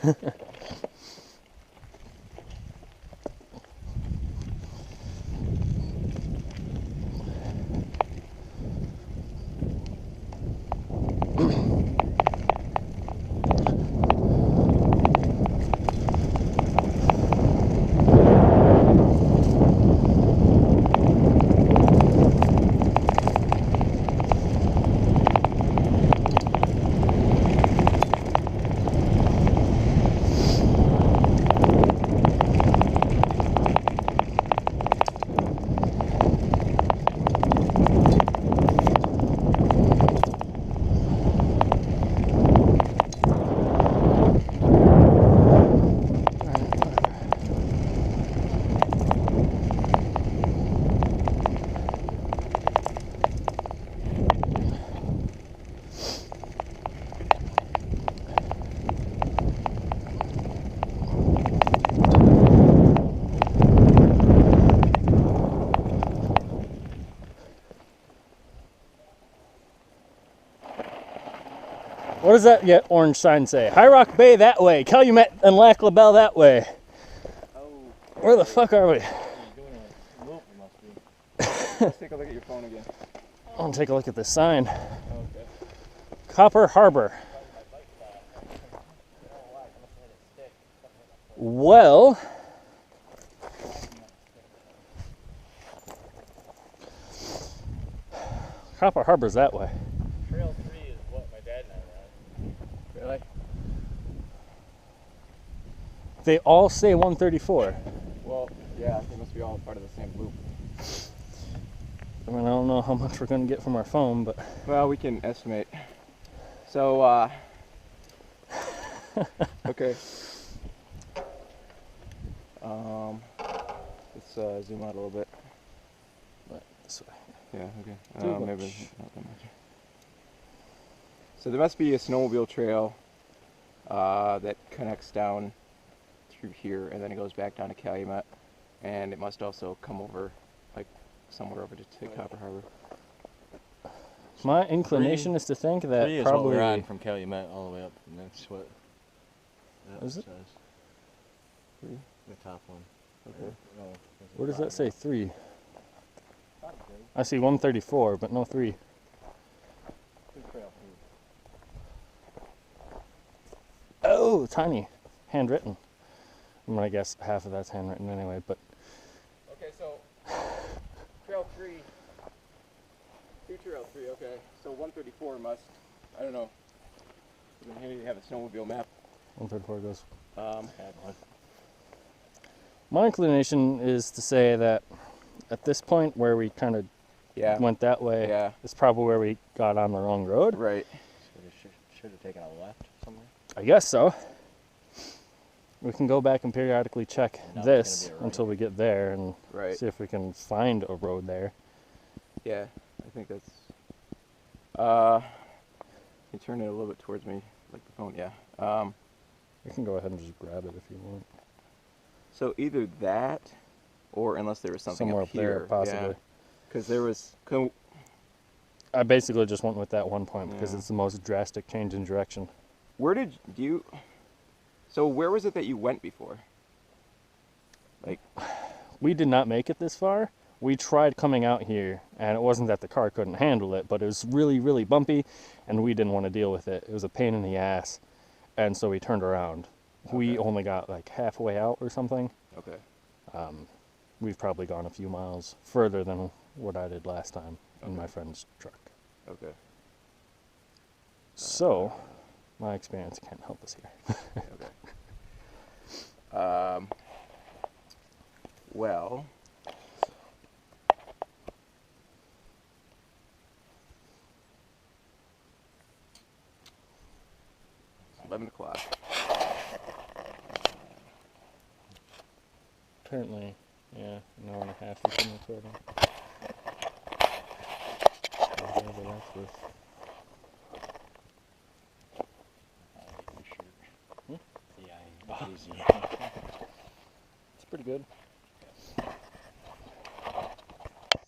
this point. What does that orange sign say? High Rock Bay that way, Calumet and Lac La Belle that way. Oh. Where the fuck are we? You're doing a loop, it must be. Let's take a look at your phone again. I want to take a look at this sign. Okay. Copper Harbor. Well, Copper Harbor's that way. Trail 3 is what my dad and I were Really? They all say 134. Well, yeah, they must be all part of the same loop. I mean, I don't know how much we're going to get from our phone, but Well, we can estimate. So, okay. Let's zoom out a little bit. this way. Yeah, okay. Too Maybe much. not that much. So there must be a snowmobile trail that connects down through here, and then it goes back down to Calumet, and it must also come over, like somewhere over to Copper Harbor. My inclination is to think that 3 is probably what we're on from Calumet all the way up, and that's what that Is it? says. 3? The top one. Okay. No, Where does that say 3? I see 134, but no 3. Oh, tiny. Handwritten. I'm gonna guess half of that's handwritten anyway, but Okay, so Trail 3, Trail 3, okay. So 134 must, I don't know. Here you have a snowmobile map. 134 goes. Have one. My inclination is to say that at this point where we kind of Yeah. went that way, Yeah. it's probably where we got on the wrong road. Right. So we should have taken a left somewhere. I guess so. We can go back and periodically check Now it's this gonna be a right. until we get there and Right. see if we can find a road there. Yeah. I think that's. You turn it a little bit towards me, like the phone. Yeah. You can go ahead and just grab it if you want. So either that, or unless there was something Somewhere up up there, here, possibly. Because there was. I basically just went with that one point because Yeah. it's the most drastic change in direction. Where did you? So where was it that you went before? Like. We did not make it this far. We tried coming out here, and it wasn't that the car couldn't handle it, but it was really, really bumpy, and we didn't want to deal with it. It was a pain in the ass, and so we turned around. We Okay. only got like halfway out or something. Okay. We've probably gone a few miles further than what I did last time in Okay. my friend's truck. Okay. So, my experience can't help us here. Okay. Well. 11 o'clock. Apparently, yeah, an hour and a half we've been recording. Whatever that's worth. Hmm? Yeah, easy. It's pretty good.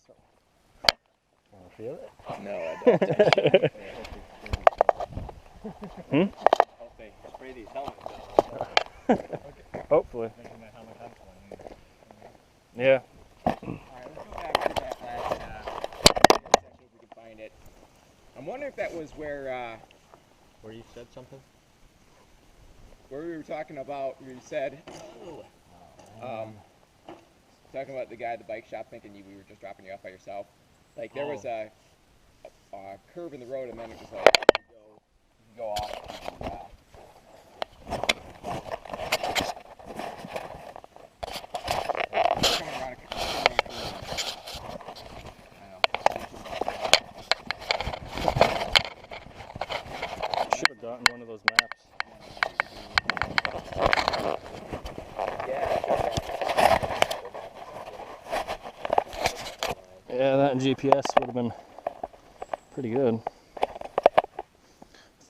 So, wanna feel it? No, I don't. Hope they spray these helmets out. Hopefully. Making my helmet have one. Yeah. Alright, let's go back to that last section if we can find it. I'm wondering if that was where Where you said something? we were talking about, you said, talking about the guy at the bike shop thinking we were just dropping you off by yourself. Like there was a curve in the road and then it was like you could go off to the, coming around a curve. I know. Should have gotten one of those maps. Yeah, that and GPS would have been pretty good. With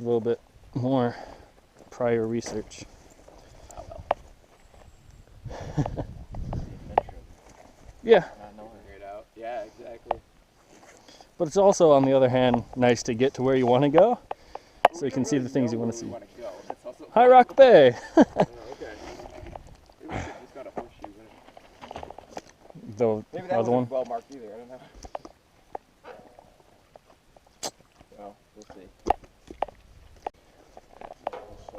a little bit more prior research. Yeah, Not knowing. Figure it out. Yeah, exactly. but it's also, on the other hand, nice to get to where you want to go, so you can see the things you want to see. Go. That's also High Rock Bay! Oh, okay. Maybe we should just got a horseshoe in it. The Maybe that other wasn't one. well marked either. I don't know. Well, we'll see. So,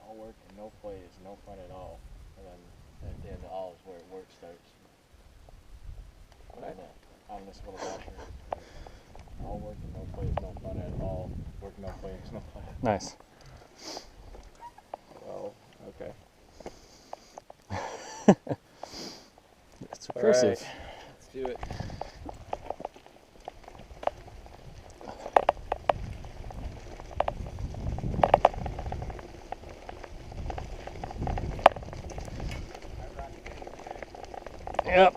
all work and no play is no fun at all. And then at the end of all is where work starts. What? On this little washer. All work and no play is no fun at all. Work, no play is no fun. Nice. Well, okay. It's All recursive. right. Let's do it. Yep.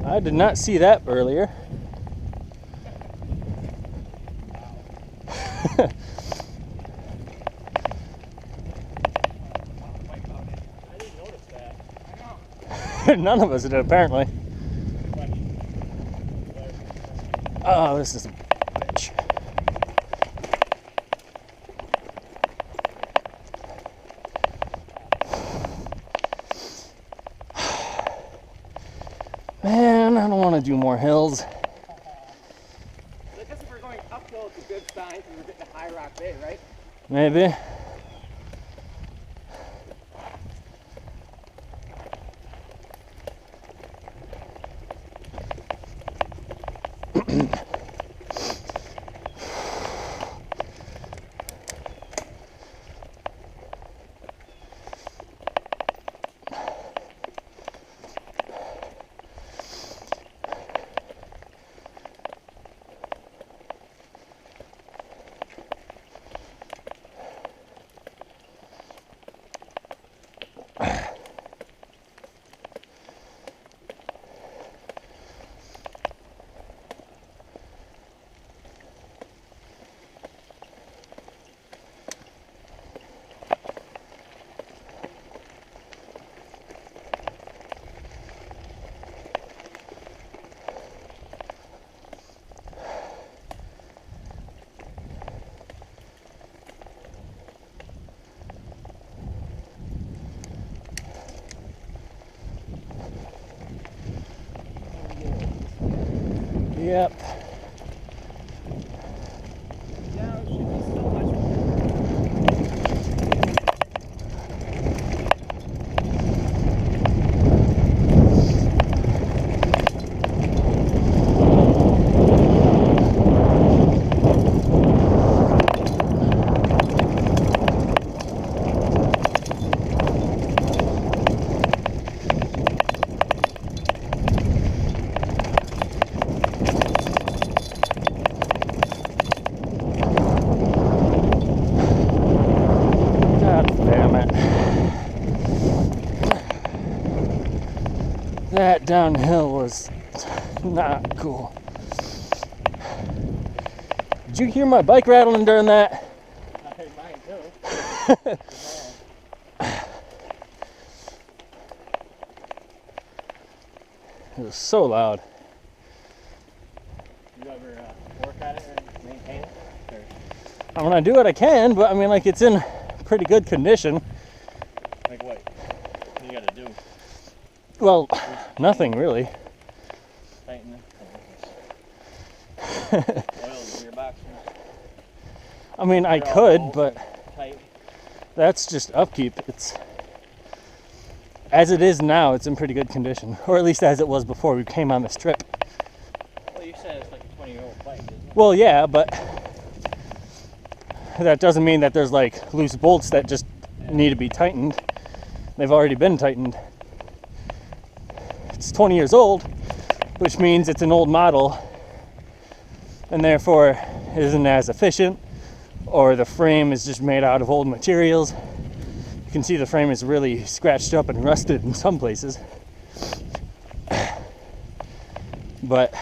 I did not see that earlier. I didn't notice that. None of us did, apparently. Oh, this is a bitch. Man, I don't want to do more hills. I guess if we're going uphill, it's a good sign because we're getting to High Rock Bay, right? Maybe. Yep. Now it should be so much more. God damn it. That downhill was not cool. Did you hear my bike rattling during that? I heard mine too. It was so loud. You ever work at it or maintain it? Or When I do it, I can, but I mean, like, it's in pretty good condition. like what? What you gotta do? Well, nothing really. Tighten it. Oil the gearbox. I mean, I They're all could, bolt but tight. that's just upkeep. It's as it is now. It's in pretty good condition, or at least as it was before we came on this trip. Well, you said it's like a 20-year-old bike, isn't it? Well, yeah, but that doesn't mean that there's like loose bolts that just need to be tightened. They've already been tightened. It's 20 years old, which means it's an old model, and therefore isn't as efficient, or the frame is just made out of old materials. You can see the frame is really scratched up and rusted in some places. But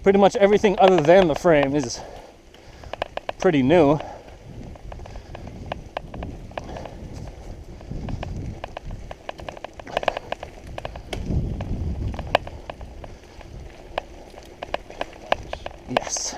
pretty much everything other than the frame is pretty new. Yes.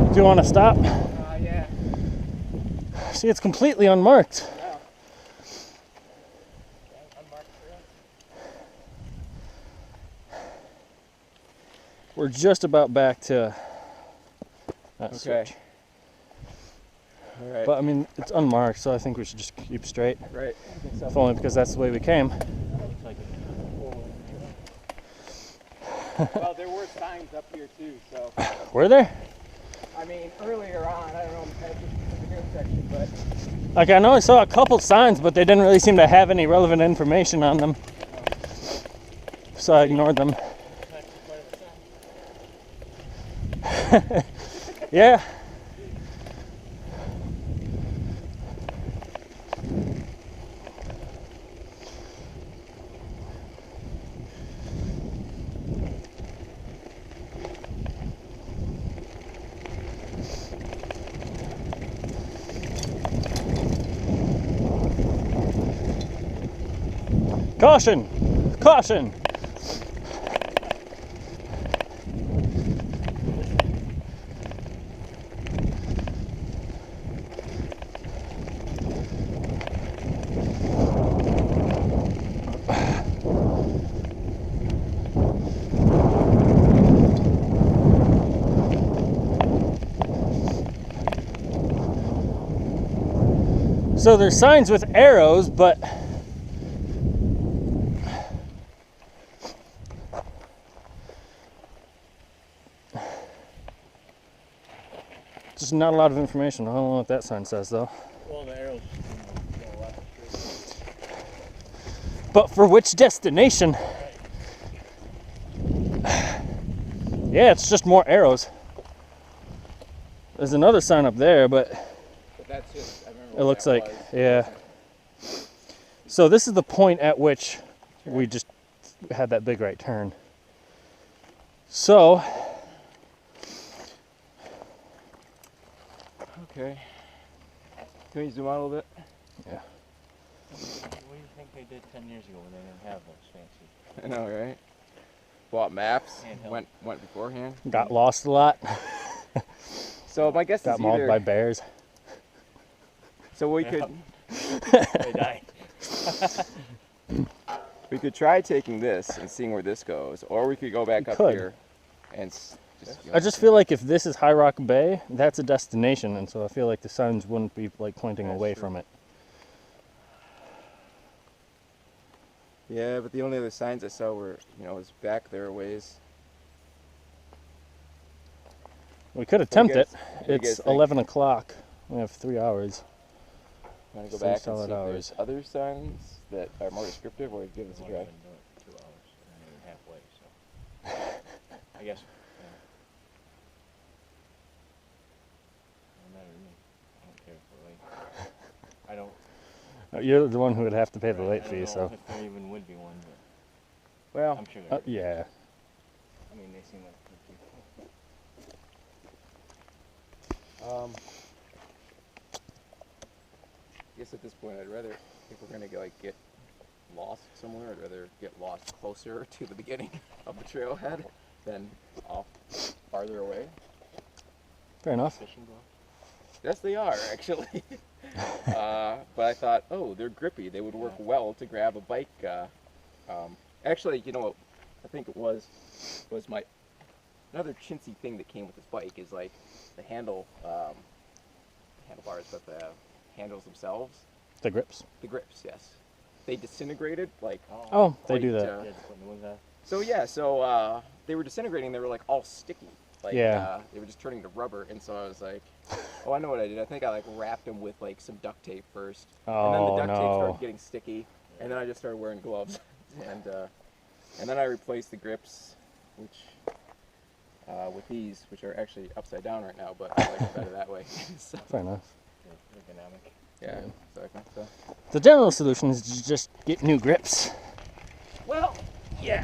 Do you want to stop? Yeah. See, it's completely unmarked. Yeah. we're just about back to that Okay. switch. All right. But I mean, it's unmarked, so I think we should just keep straight. right. If only because that's the way we came. Well, there were signs up here too, so. Were there? I mean, earlier on, I don't know at the intersection, but Like, I know I saw a couple signs, but they didn't really seem to have any relevant information on them. So I ignored them. Yeah. Caution! Caution! So there's signs with arrows, but just not a lot of information. I don't know what that sign says though. Well, the arrows go left. But for which destination? Yeah, it's just more arrows. There's another sign up there, but that's just, I remember it what looks that like, was. yeah. So this is the point at which we just had that big right turn. So, Okay. Can we zoom out a little bit? yeah. What do you think they did 10 years ago when they didn't have those fancy? I know, right? Bought maps, Handheld. went beforehand. Got lost a lot. So my guess Got is mauled either, by bears. so we Yeah. could They died. we could try taking this and seeing where this goes, or we could go back We up could. here and just. I just feel like if this is High Rock Bay, that's a destination, and so I feel like the signs wouldn't be like pointing That's away true. from it. Yeah, but the only other signs I saw were, was back there a ways. We could attempt guys- it. what do you guys It's think? 11 o'clock. We have 3 hours. Want to go Three back and see solid if there's hours. other signs that are more descriptive, or give this a We've try? only been doing it 2 hours and then halfway, so. I guess. Yeah. Doesn't matter to me. I don't care if we're late. I don't. You're the one who would have to pay the I late don't fee, know so. if there even would be one, but Well, I'm sure there. Yeah. I mean, they seem like good people. I guess at this point, I'd rather, if we're gonna get lost somewhere, I'd rather get lost closer to the beginning of the trailhead than off farther away. Fair enough. Fishing boat. Yes, they are actually. But I thought, oh, they're grippy. They would work well to grab a bike. Actually, you know what? I think it was my another chintzy thing that came with this bike is like the handlebars, but the handles themselves, The grips. the grips. Yes, they disintegrated like. Oh, they do quite, that. Yeah, just put new ones on. So yeah, so they were disintegrating. They were like all sticky. Like, Yeah. they were just turning to rubber, and so I was like, "Oh, I know what I did. I think I like wrapped them with like some duct tape first, and then the Oh, duct tape started no. getting sticky, and then I just started wearing gloves, and then I replaced the grips, which with these, which are actually upside down right now, but I like it better that way. So, Fair enough. Yeah, ergonomic. yeah, exactly. So, The general solution is to just get new grips. well, yeah.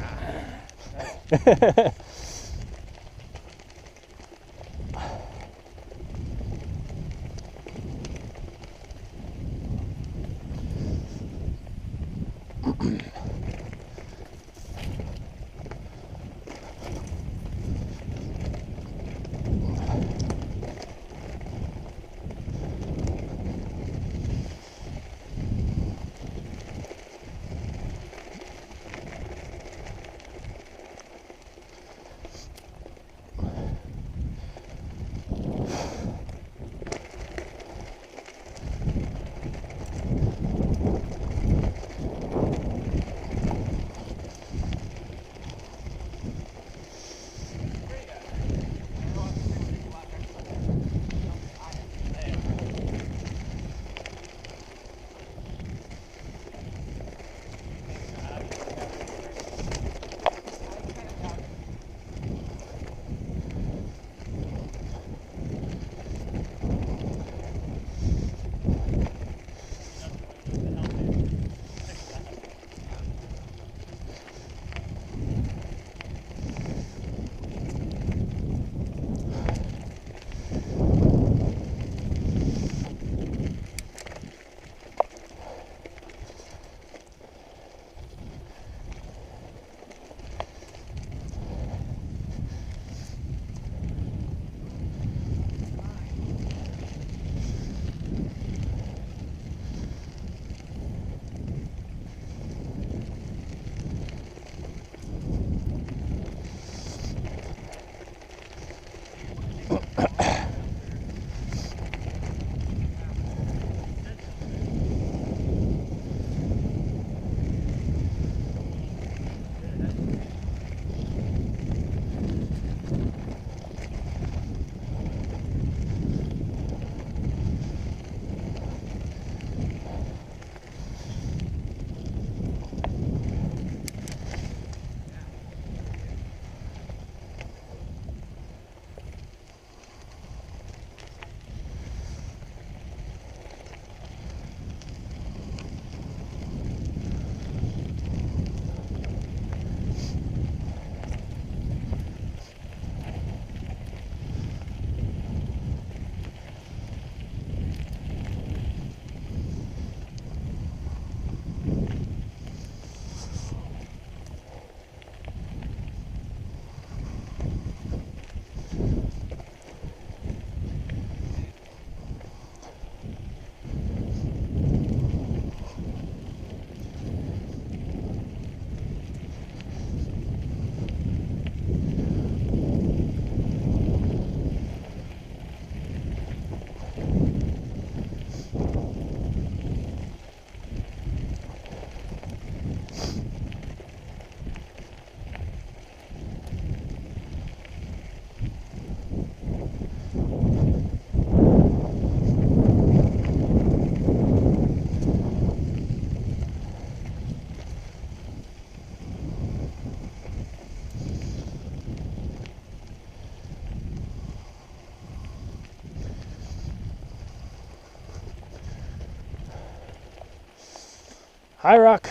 High Rock.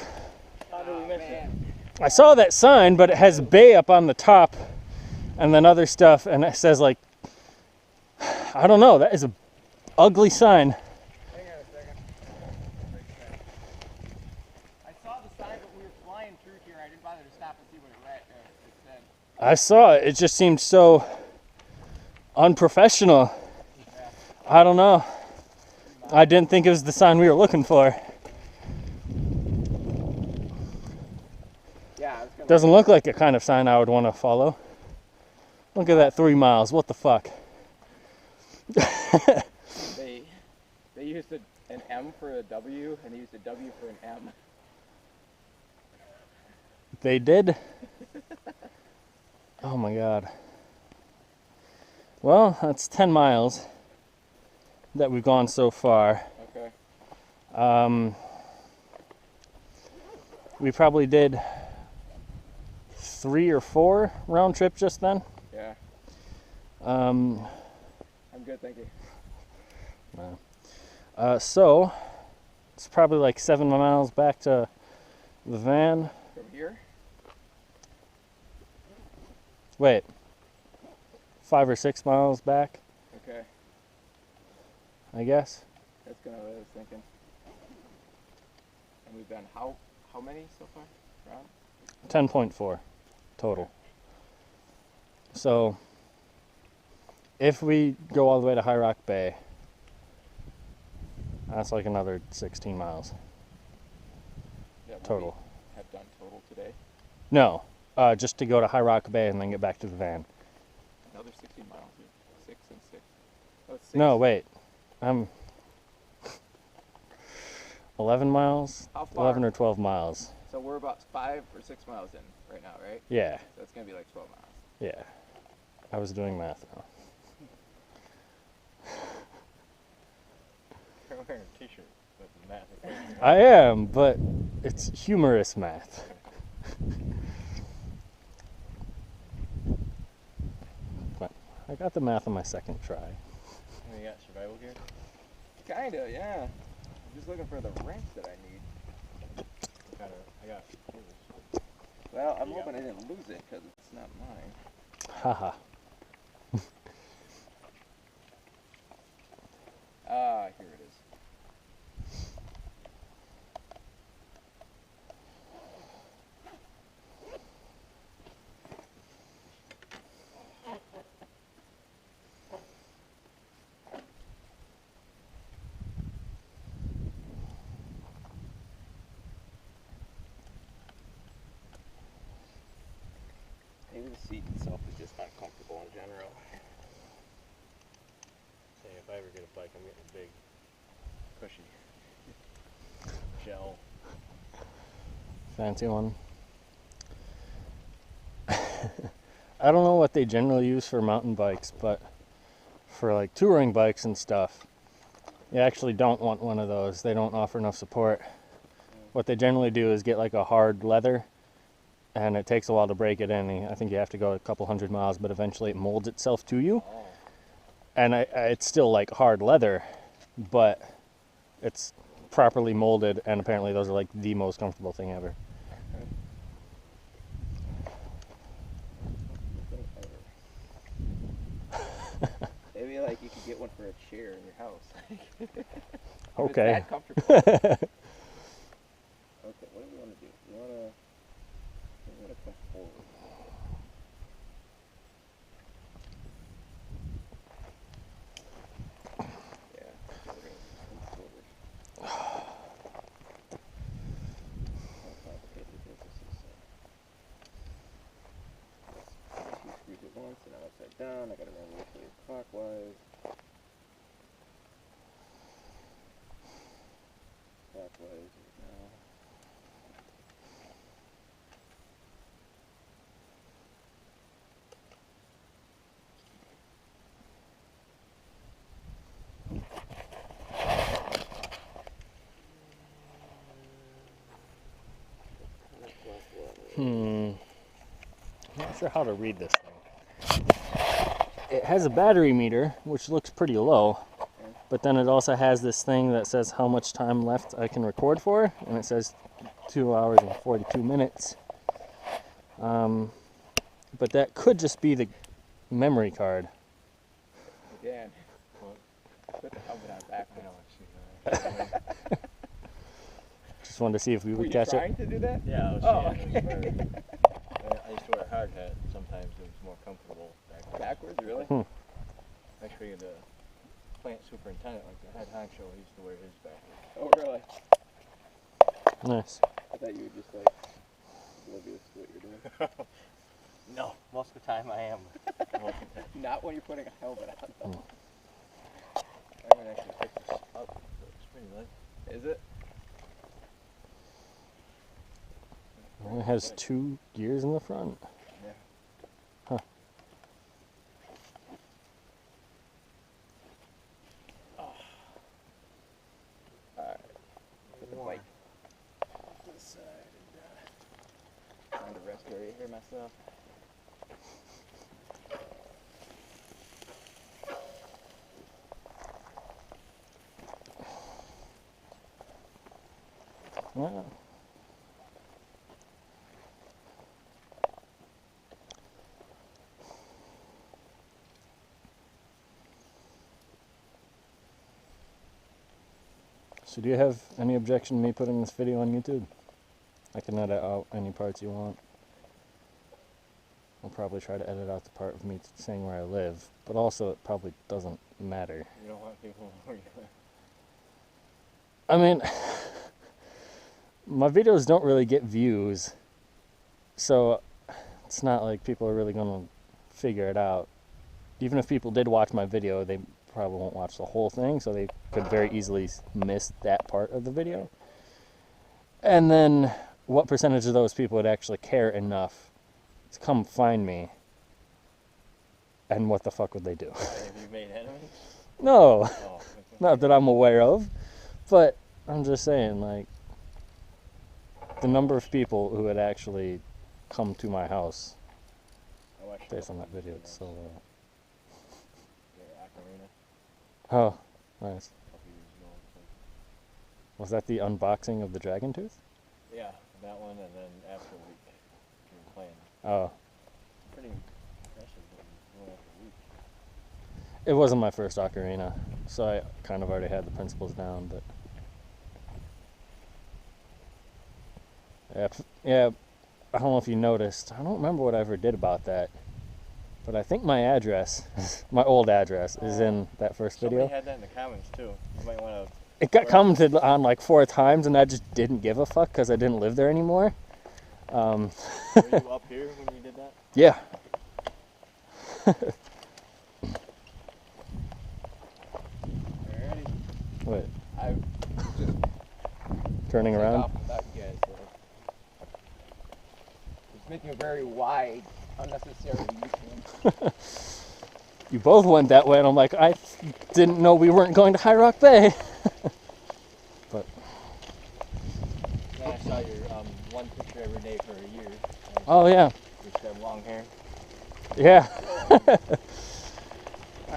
How did we miss it? I saw that sign, but it has Bay up on the top and then other stuff, and it says like, I don't know, that is a ugly sign. Hang on a second. I saw the sign, but we were flying through here. I didn't bother to stop and see what it said. I saw it. It just seemed so unprofessional. I don't know. I didn't think it was the sign we were looking for. Yeah, I was gonna. Doesn't look like a kind of sign I would want to follow. Look at that 3 miles. What the fuck? They used an M for a W, and they used a W for an M. They did? Oh my god. Well, that's 10 miles that we've gone so far. Okay. We probably did 3 or 4 round trips just then. Yeah. Um, I'm good, thank you. So it's probably like 7 miles back to the van. From here? Wait, 5 or 6 miles back, Okay. I guess. That's kind of what I was thinking. And we've done how many so far? Round? 10.4 total. So if we go all the way to High Rock Bay, that's like another 16 miles That what total. we have done total today. No, just to go to High Rock Bay and then get back to the van. Another 16 miles. 6 and 6. Oh, it's 6. No, wait. 11 miles? How far? 11 or 12 miles. So we're about 5 or 6 miles in right now, right? Yeah, So it's gonna be like 12 miles. yeah. I was doing math now. You're wearing a t-shirt with the math equation. I am, but it's humorous math. But I got the math on my second try. And you got survival gear? Kinda, yeah. I'm just looking for the wrench that I need. I got Well, I'm You got hoping I didn't lose it because it's not mine. Haha. Ah, here it is. Maybe the seat itself is just uncomfortable in general. Say if I ever get a bike, I'm getting a big, cushy shell. Fancy one. I don't know what they generally use for mountain bikes, but for like touring bikes and stuff, you actually don't want one of those. They don't offer enough support. What they generally do is get like a hard leather, and it takes a while to break it in. I think you have to go a couple 100 miles, but eventually it molds itself to you. Oh. And it's still like hard leather, but it's properly molded, and apparently those are like the most comfortable thing ever. Maybe like you could get one for a chair in your house. Okay. It's that comfortable. Okay, what do we want to do? We want to come forward. Yeah, we're gonna come forward. How complicated is this? Two screws at once and now upside down. I gotta remember which way is clockwise. Clockwise now. I'm not sure how to read this thing. It has a battery meter, which looks pretty low, but then it also has this thing that says how much time left I can record for, and it says 2 hours and 42 minutes. But that could just be the memory card. Dan, put the helmet on back. I know what she Just wanted to see if we Were would you catch trying it. to do that? Yeah, I was Oh, seeing it. I used to wear a hard hat. Sometimes it was more comfortable backwards. Backwards, really? Actually, the plant superintendent, like the head honcho, he used to wear his backwards. Oh, really? Nice. I thought you were just like oblivious to what you're doing. No, most of the time I am. Not when you're putting a helmet on. Though. I can actually pick this up. So it's pretty light. Is it? It has 2 gears in the front. Yeah. Huh. Alright. Put the bike this side and trying to rest area here myself. Yeah. So do you have any objection to me putting this video on YouTube? I can edit out any parts you want. I'll probably try to edit out the part of me saying where I live, but also it probably doesn't matter. You don't want people to know where you live. I mean, my videos don't really get views, so it's not like people are really going to figure it out. Even if people did watch my video, they probably won't watch the whole thing, so they could very easily miss that part of the video. And then what percentage of those people would actually care enough to come find me, and what the fuck would they do? Have you made enemies? No, Oh, not that I'm aware of, but I'm just saying, like, the number of people who would actually come to my house I watched based on that video, it's so low. the Ocarina Oh, nice. a couple years ago. Was that the unboxing of the Dragon Tooth? Yeah, that one, and then after a week, we were playing. Oh, Pretty impressive. Going after a week. it wasn't my first Ocarina, so I kind of already had the principles down, but... Yeah, I don't know if you noticed. I don't remember what I ever did about that. But I think my address, my old address, is in that first video. Somebody had that in the comments too. You might want to. It got commented on like 4 times, and I just didn't give a fuck because I didn't live there anymore. Were you up here when you did that? Yeah. Alrighty. Wait, I just turning take around? off without you guys. It's making a very wide, unnecessary U-turn. You both went that way, and I'm like, I didn't know we weren't going to High Rock Bay. But Then I saw your one picture every day for a year. oh yeah, You used to have long hair. yeah.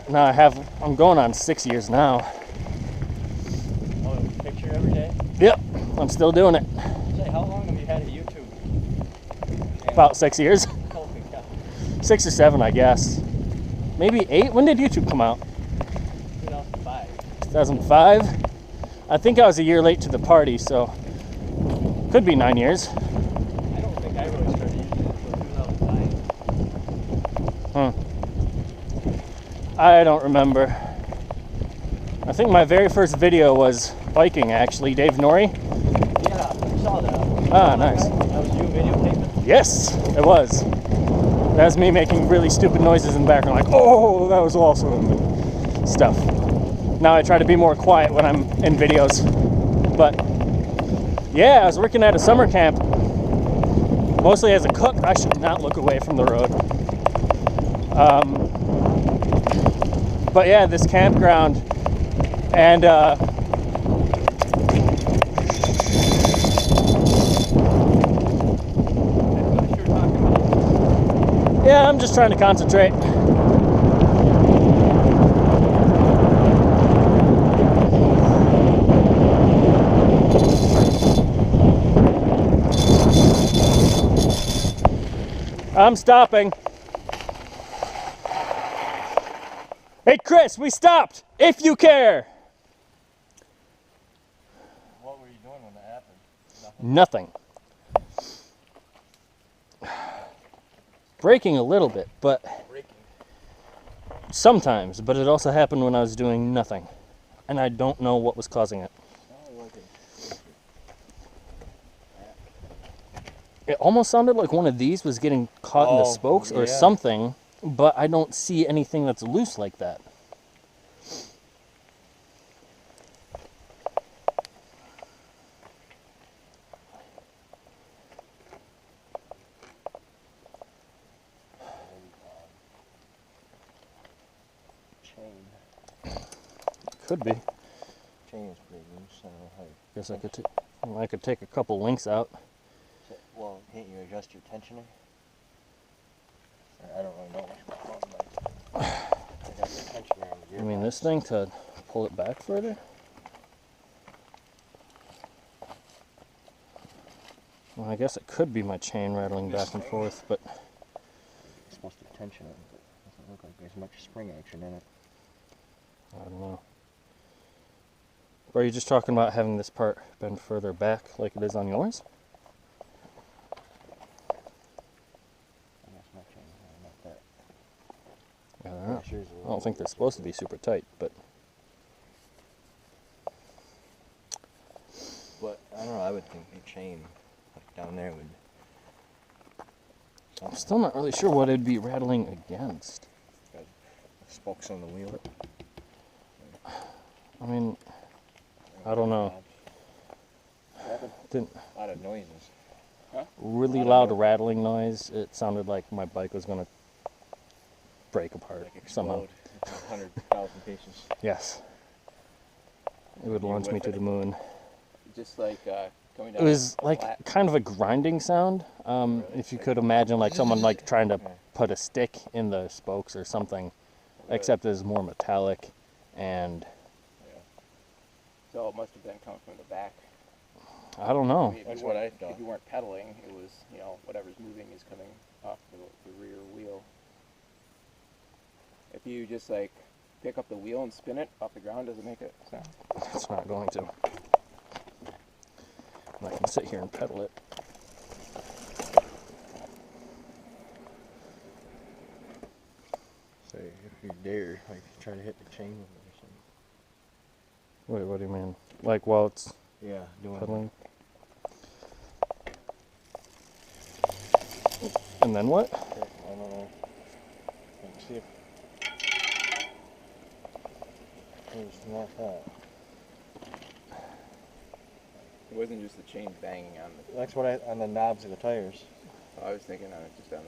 Now I'm going on 6 years now. Oh, picture every day. Yep, I'm still doing it. Say, how long have you had a YouTube? About 6 years. Holy cow. 6 or 7, I guess. Maybe 8. When did YouTube come out? 2005. 2005. I think I was a year late to the party, so could be 9 years. I don't think I really started using it until 2009. I don't remember. I think my very first video was biking, actually. Dave Norrie. Yeah, I saw that. Ah, nice. That was you videotaping? Yes, it was. That was me making really stupid noises in the background, like, oh, that was awesome, and stuff. Now I try to be more quiet when I'm in videos. But, yeah, I was working at a summer camp, mostly as a cook. I should not look away from the road. But yeah, this campground, and yeah, I'm just trying to concentrate. I'm stopping. Hey, Chris, we stopped. If you care. What were you doing when that happened? Nothing. Braking a little bit, but Braking. sometimes. But it also happened when I was doing nothing, and I don't know what was causing it. It almost sounded like one of these was getting caught in the Oh, spokes or yeah. something, but I don't see anything that's loose like that. Chain. Could be. Chain is pretty loose. I don't know how you. Guess I could take a couple links out. Well, can't you adjust your tensioner? I don't really know much about mountain bikes. I got the tensioner on the gearbox. I mean, this thing to pull it back further. Well, I guess it could be my chain rattling back and forth, but It's supposed to tension it, but it doesn't look like there's much spring action in it. I don't know. Or are you just talking about having this part bend further back like it is on yours? I guess my chain is not that. I don't know. Sure is a I little- don't think they're supposed to be super tight, but But I don't know. I would think the chain, like down there, would. I'm still not really sure what it'd be rattling against. Spokes on the wheel. I mean, I don't know. Didn't A lot of noises. really loud rattling noise. It sounded like my bike was gonna break apart Like somehow. explode. 100,000 pieces. Yes. It would You launch me whiff to it. the moon. Just like coming down. It was a like flat. kind of a grinding sound. If you could imagine like someone like trying to put a stick in the spokes or something, except it's more metallic and So it must have been coming from the back. I don't know. I mean, if That's you what weren't- I thought. If you weren't pedaling, it was, you know, whatever's moving is coming off the rear wheel. If you just like pick up the wheel and spin it off the ground, does it make a sound? It's not going to. I can sit here and pedal it. So if you dare, like try to hit the chain with it or something. Wait, what do you mean? Like while it's Yeah, doing. pedaling? And then what? I don't know. Let's see if. It's not that. It wasn't just the chain banging on the. That's what on the knobs of the tires. I was thinking on it, just on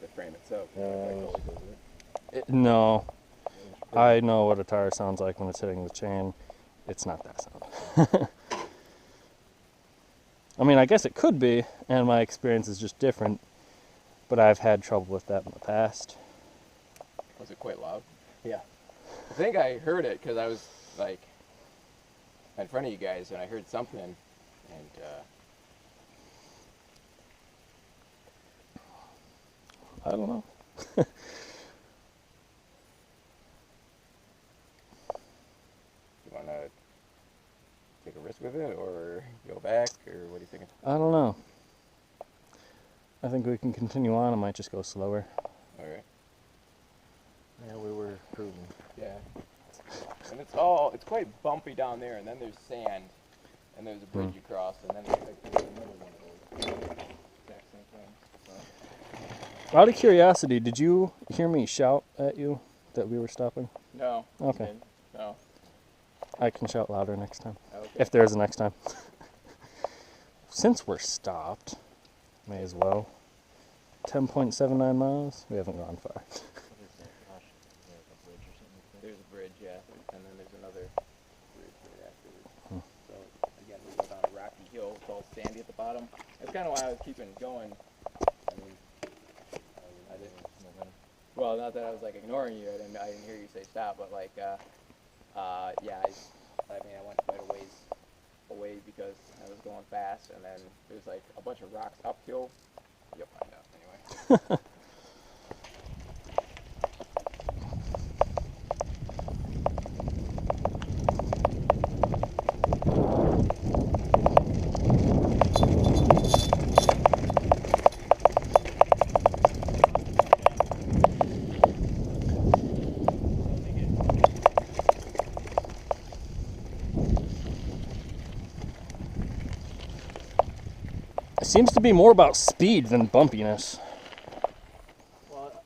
the frame itself. Yeah, Like it always was- does it. No. I know what a tire sounds like when it's hitting the chain. It's not that sound. I mean, I guess it could be, and my experience is just different, but I've had trouble with that in the past. Was it quite loud? Yeah. I think I heard it because I was like in front of you guys and I heard something and I don't know. you want to take a risk with it or go back or what are you thinking? I don't know. I think we can continue on. I might just go slower. All right. Yeah, we were cruising. Yeah. And it's quite bumpy down there and then there's sand and there's a bridge across and then there's another one of those exact same thing. So. Out of curiosity, did you hear me shout at you that we were stopping? No. Okay. Didn't? No. I can shout louder next time. Okay. If there's a next time. Since we're stopped, may as well. 10.79 miles. We haven't gone far. There's a bridge, yeah, and then there's another bridge right afterwards. So again, we go down a rocky hill. It's all sandy at the bottom. That's kind of why I was keeping going. I mean, I didn't. Well, not that I was like ignoring you. I didn't hear you say stop, but like, yeah. I mean, I went quite a ways away because I was going fast, and then there's like a bunch of rocks uphill. You'll find out anyway. It seems to be more about speed than bumpiness. Well,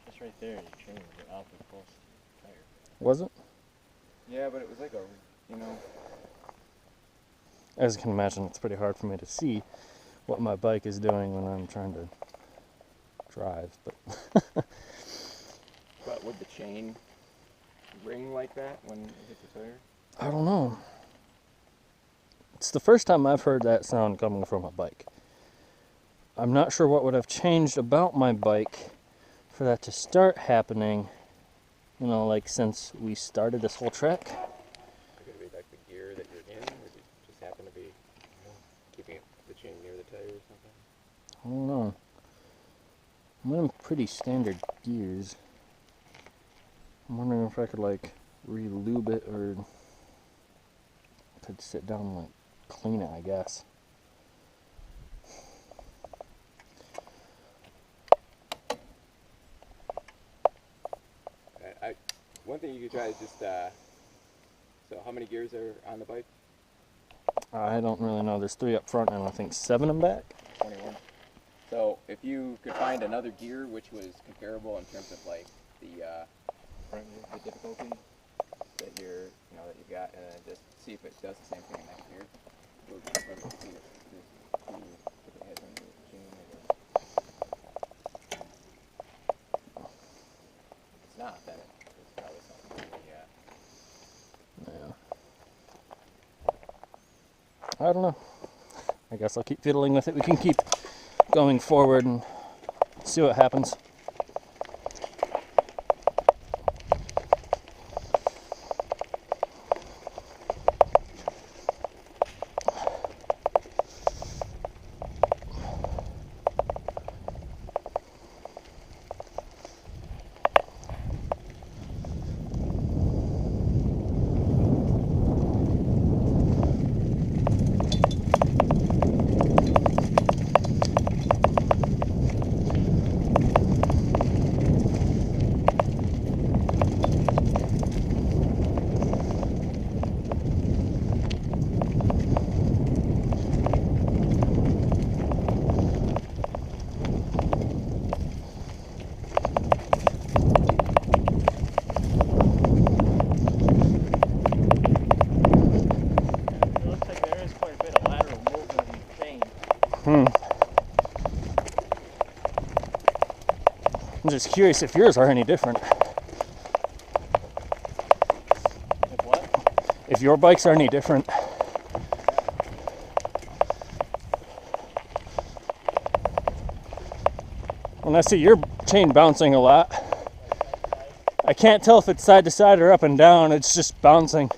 just right there, you changed it off the close tire. Was it? Yeah, but it was like a, you know, As you can imagine, it's pretty hard for me to see what my bike is doing when I'm trying to drive. But but would the chain ring like that when it hit the tire? I don't know. It's the first time I've heard that sound coming from a bike. I'm not sure what would have changed about my bike for that to start happening, you know, like since we started this whole trek. Could it be like the gear that you're in, or did it just happen to be, you know, keeping the chain near the tire or something? I don't know. I'm in pretty standard gears. I'm wondering if I could like re-lube it or could sit down and like clean it, I guess. One thing you could try is just, so how many gears are on the bike? I don't really know. There's 3 up front and I think 7 in back. 21. So if you could find another gear which was comparable in terms of like the difficulty that that you've got, and then just see if it does the same thing in next gear. We'll see if it has any chain or if it's not, then it's probably something. Yeah. I don't know. I guess I'll keep fiddling with it. We can keep going forward and see what happens. It looks like there is quite a bit of lateral movement in the chain. I'm just curious if yours are any different. Like what? If your bikes are any different. When I see your chain bouncing a lot, I can't tell if it's side to side or up and down. It's just bouncing.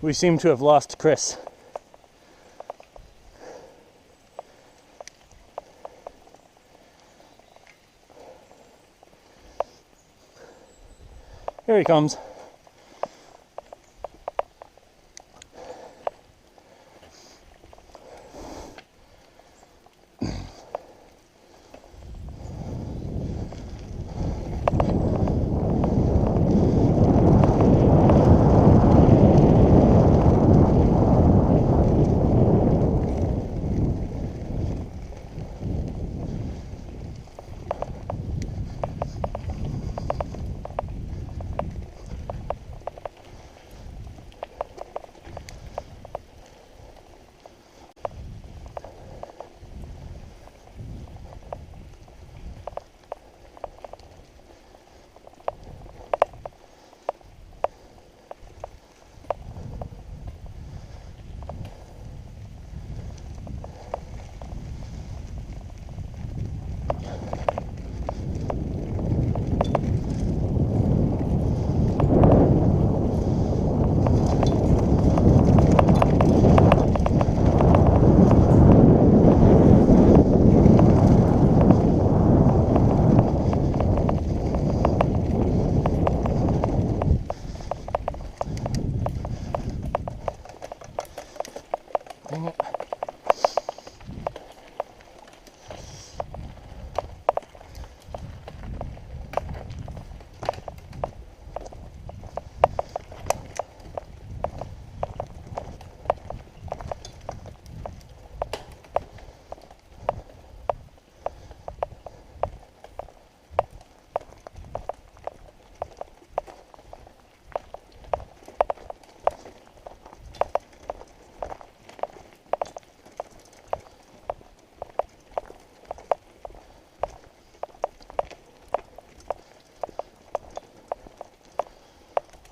We seem to have lost Chris. Here he comes.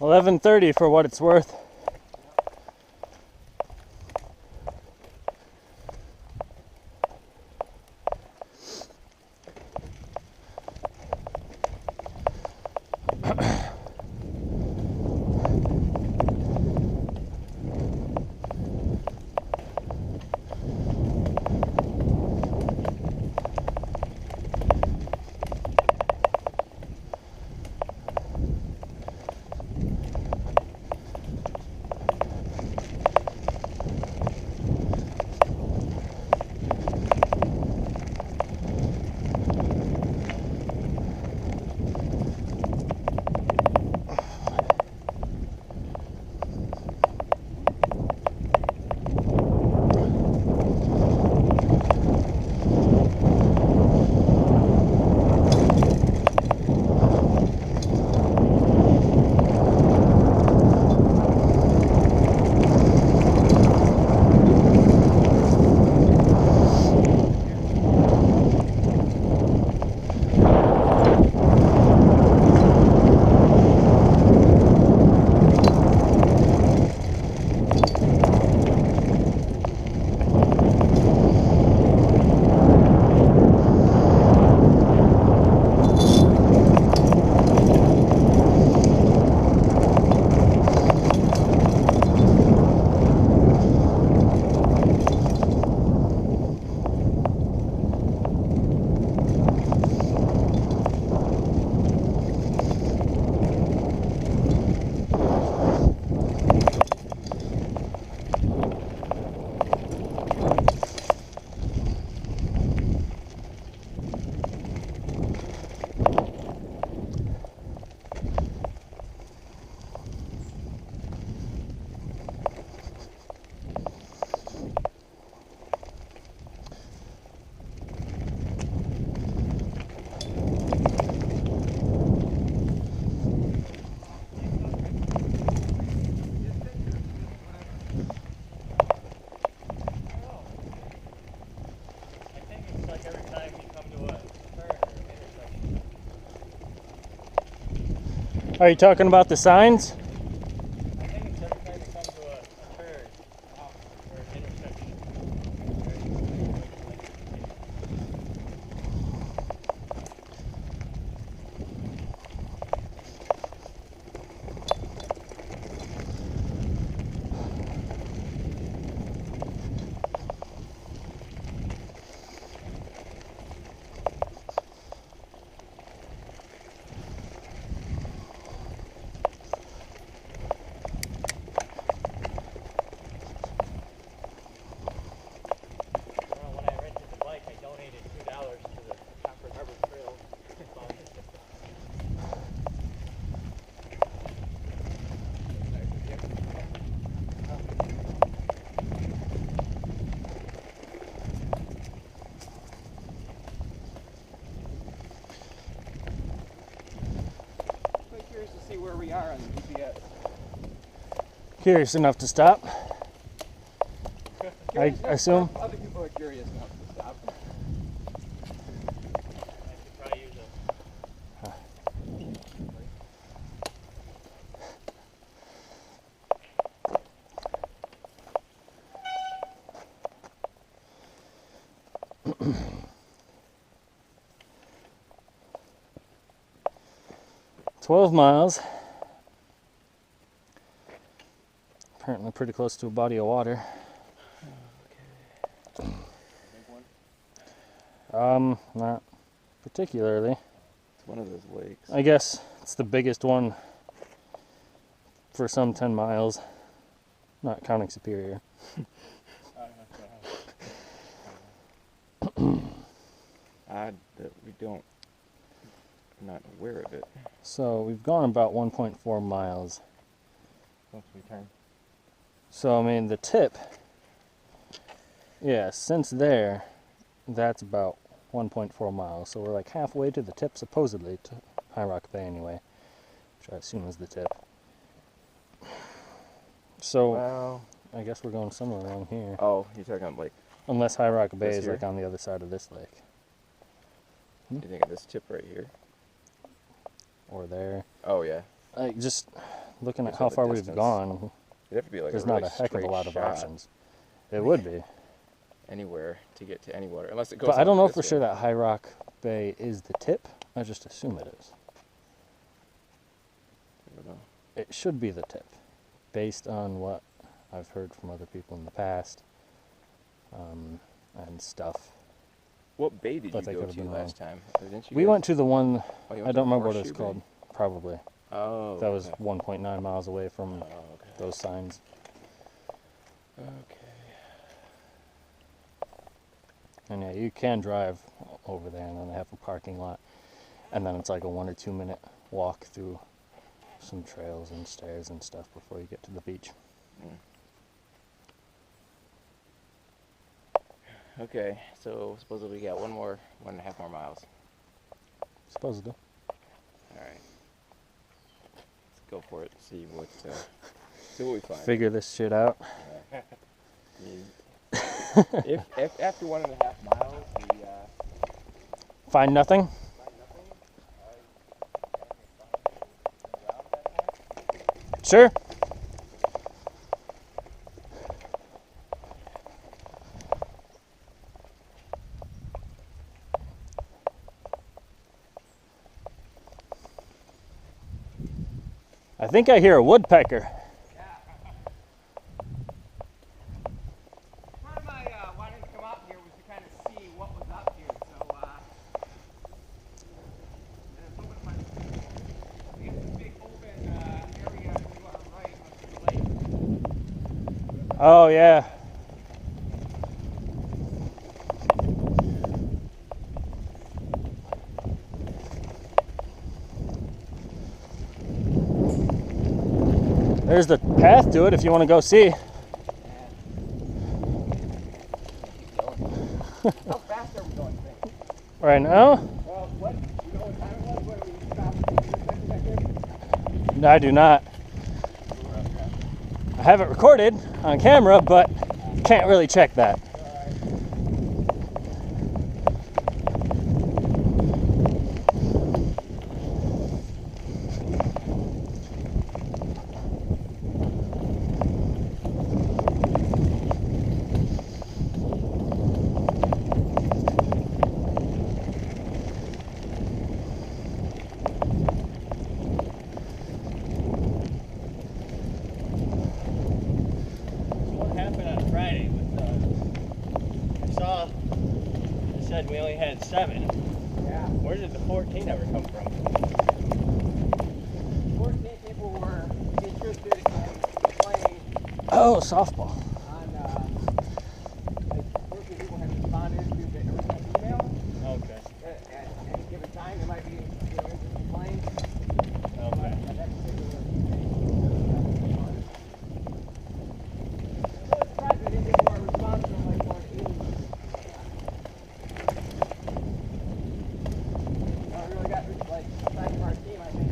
11:30 for what it's worth. Are you talking about the signs? I think it's every time you come to a turn or an intersection. When I rented the bike, I donated $2 to the Copper Harbor Trail Fund. Quite curious to see where we are on the GPS. Curious enough to stop. Curious enough assume. if other people are curious enough to stop. I should probably use a "12 miles. Apparently pretty close to a body of water. Big one. Not particularly. It's one of those lakes. I guess it's the biggest one for some 10 miles, not counting Superior. Odd that we don't. I'm not aware of it. So we've gone about 1.4 miles. once we turn. So I mean the tip, yeah, since there, that's about 1.4 miles. So we're like halfway to the tip, supposedly, to High Rock Bay anyway, which I assume is the tip. So Well, I guess we're going somewhere around here. oh, you're talking about like, Unless High Rock Bay This is here? like on the other side of this lake. you think of this tip right here? Or there. Oh yeah. Just looking at Based how on the far we've distance. gone, It'd have to be like there's a not really a heck of a straight lot of shot options. It would be. anywhere to get to any water, unless it goes. But I don't out know this for sure way. that High Rock Bay is the tip. I just assume it is. I don't know. It should be the tip, based on what I've heard from other people in the past, and stuff. What bay did But you I go could've to been last time? Didn't you We guys- went to the one, Oh, you I went to don't remember what it's Horseshoe Bay? called, probably. Oh. That was okay. 1.9 miles away from Oh, okay. those signs. Okay. And yeah, you can drive over there, and then they have a parking lot. And then it's like a 1 or 2 minute walk through some trails and stairs and stuff before you get to the beach. Okay, so supposedly we got 1.5 more miles. Supposedly. All right. Let's go for it. See what we find. Figure this shit out. I mean, if after 1.5 miles we Find nothing? find nothing, around that point. Sure. I think I hear a woodpecker. Part of my wanting to come out here was to kind of see what was up here. So, and I was hoping if we get this big open area to our right of the lake. Oh, yeah. There's the path to it if you want to go see. Keep going. How fast are we going? Think? Right now? Well, what? You know what time it was when we stopped? No, I do not. I have it recorded on camera, but can't really check that. What happened on Friday with I saw it said we only had 7. Yeah. Where did the 14 ever come from? 14 people were interested in playing Oh, softball. on, like, 14 people had responded to the original email. Okay. At any given time, they might be, interested in playing. Okay. At that particular I'm really surprised they didn't get more response from like 180. I really got like aside from our team, I think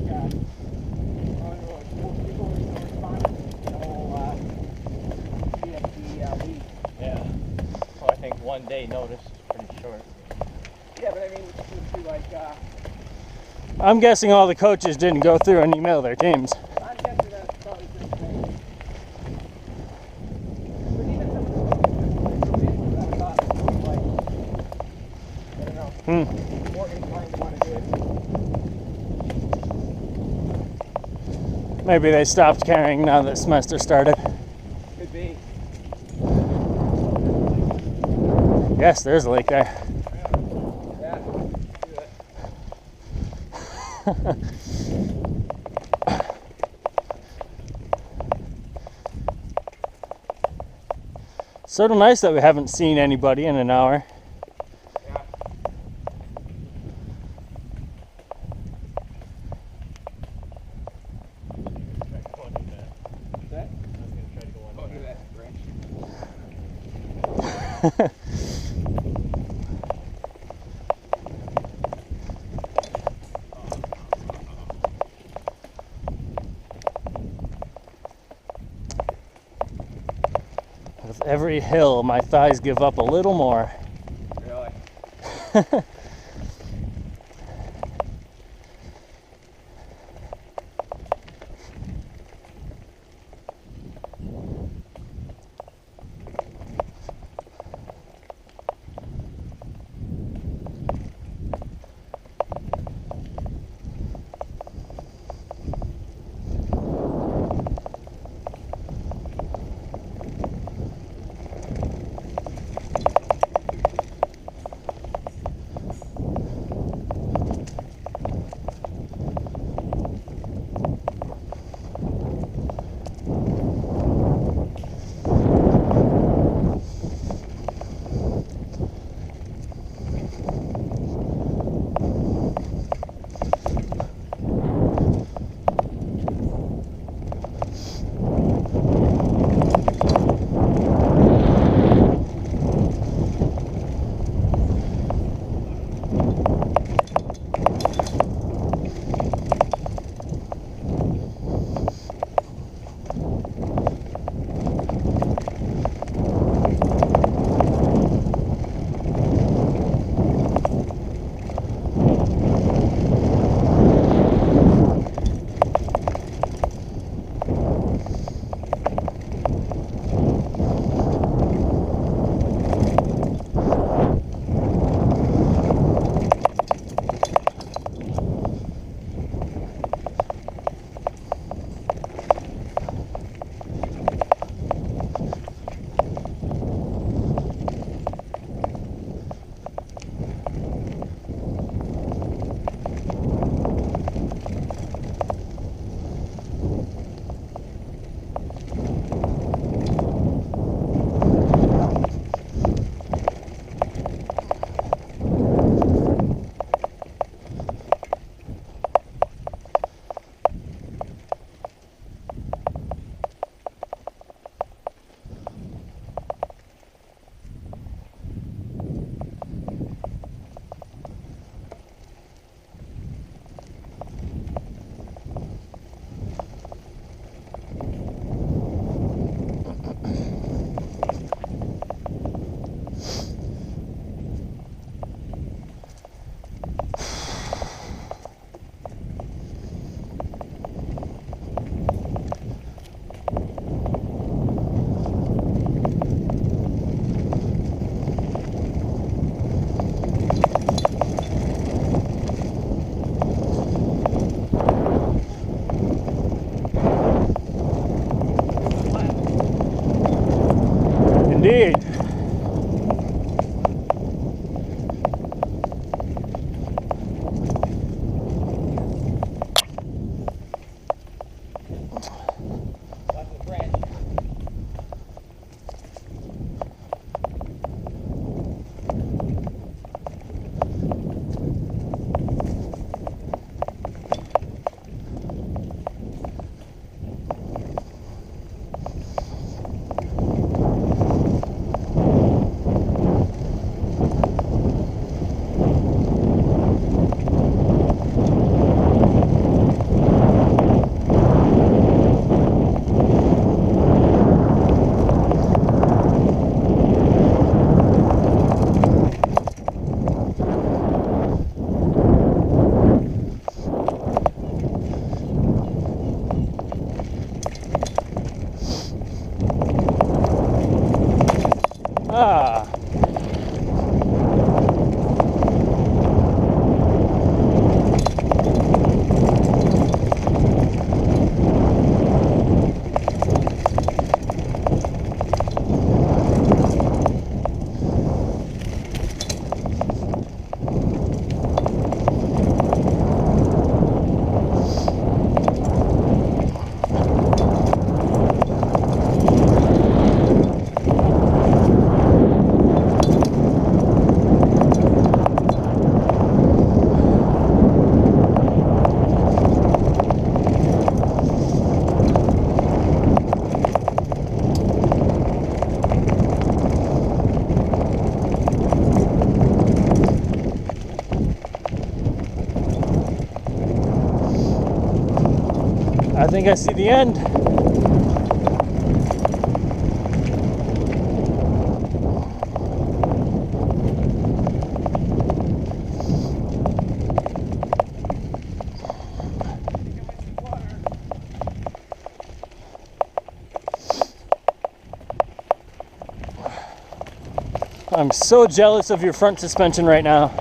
only like 4 people responded to the whole CFP league. Yeah. Well, I think 1 day notice is pretty short. Yeah, but I mean, just to like, I'm guessing all the coaches didn't go through and email their teams. I'm guessing that's probably just thing. But even some of the coaches that I thought was like, I don't know, more inclined to want to do it. Maybe they stopped caring now that semester started. Could be. Yes, there's a lake there. Yeah. Do it. Sort of nice that we haven't seen anybody in an hour. Yeah. That? Oh, do that branch. With every hill, my thighs give up a little more. Really? I think I see the end. I'm so jealous of your front suspension right now.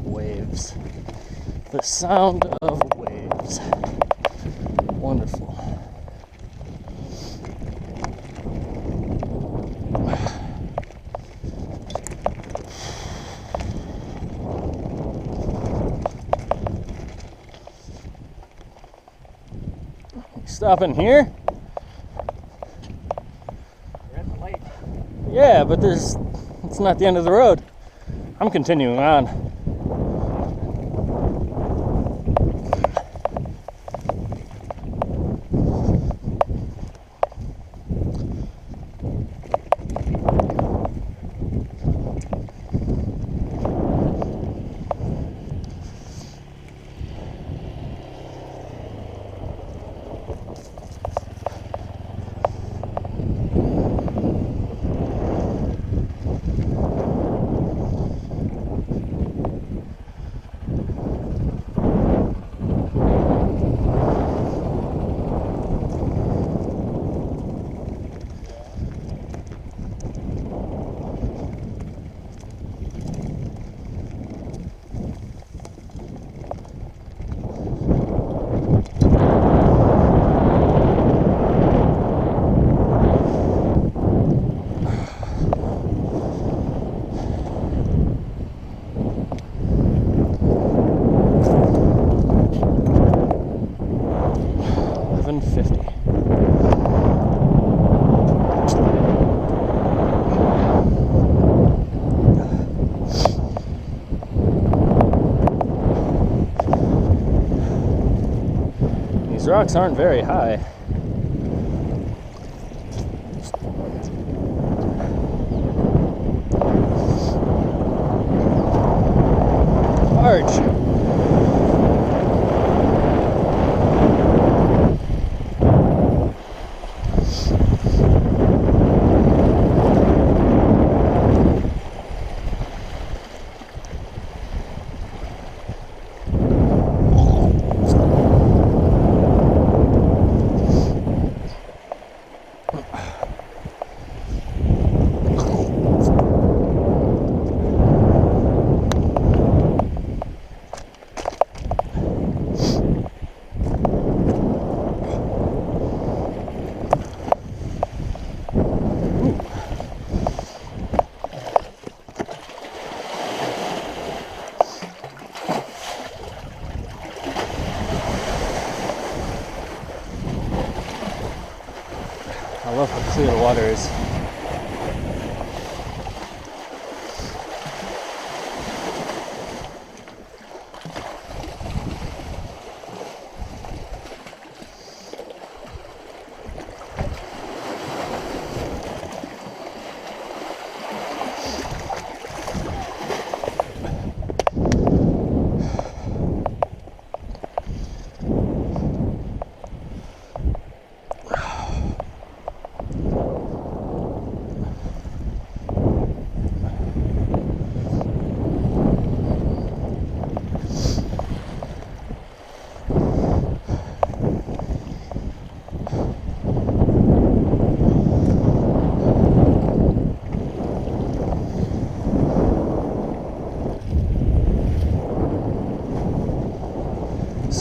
Waves. The sound of waves. Wonderful. Stopping here? We're at the lake. Yeah, but it's not the end of the road. I'm continuing on. These rocks aren't very high. Arch. I love how clear the water is.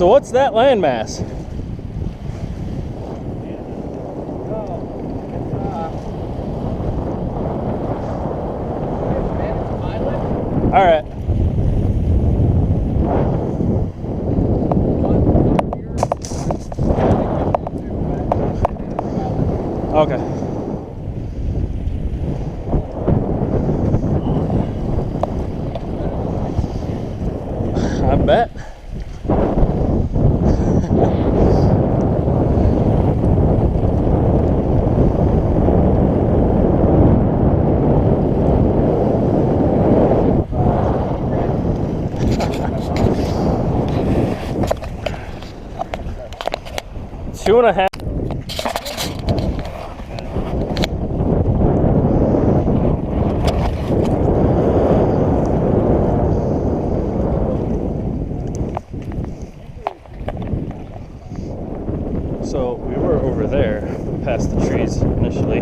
So what's that landmass? All right. Okay. I bet. Two and a half. So we were over there past the trees initially,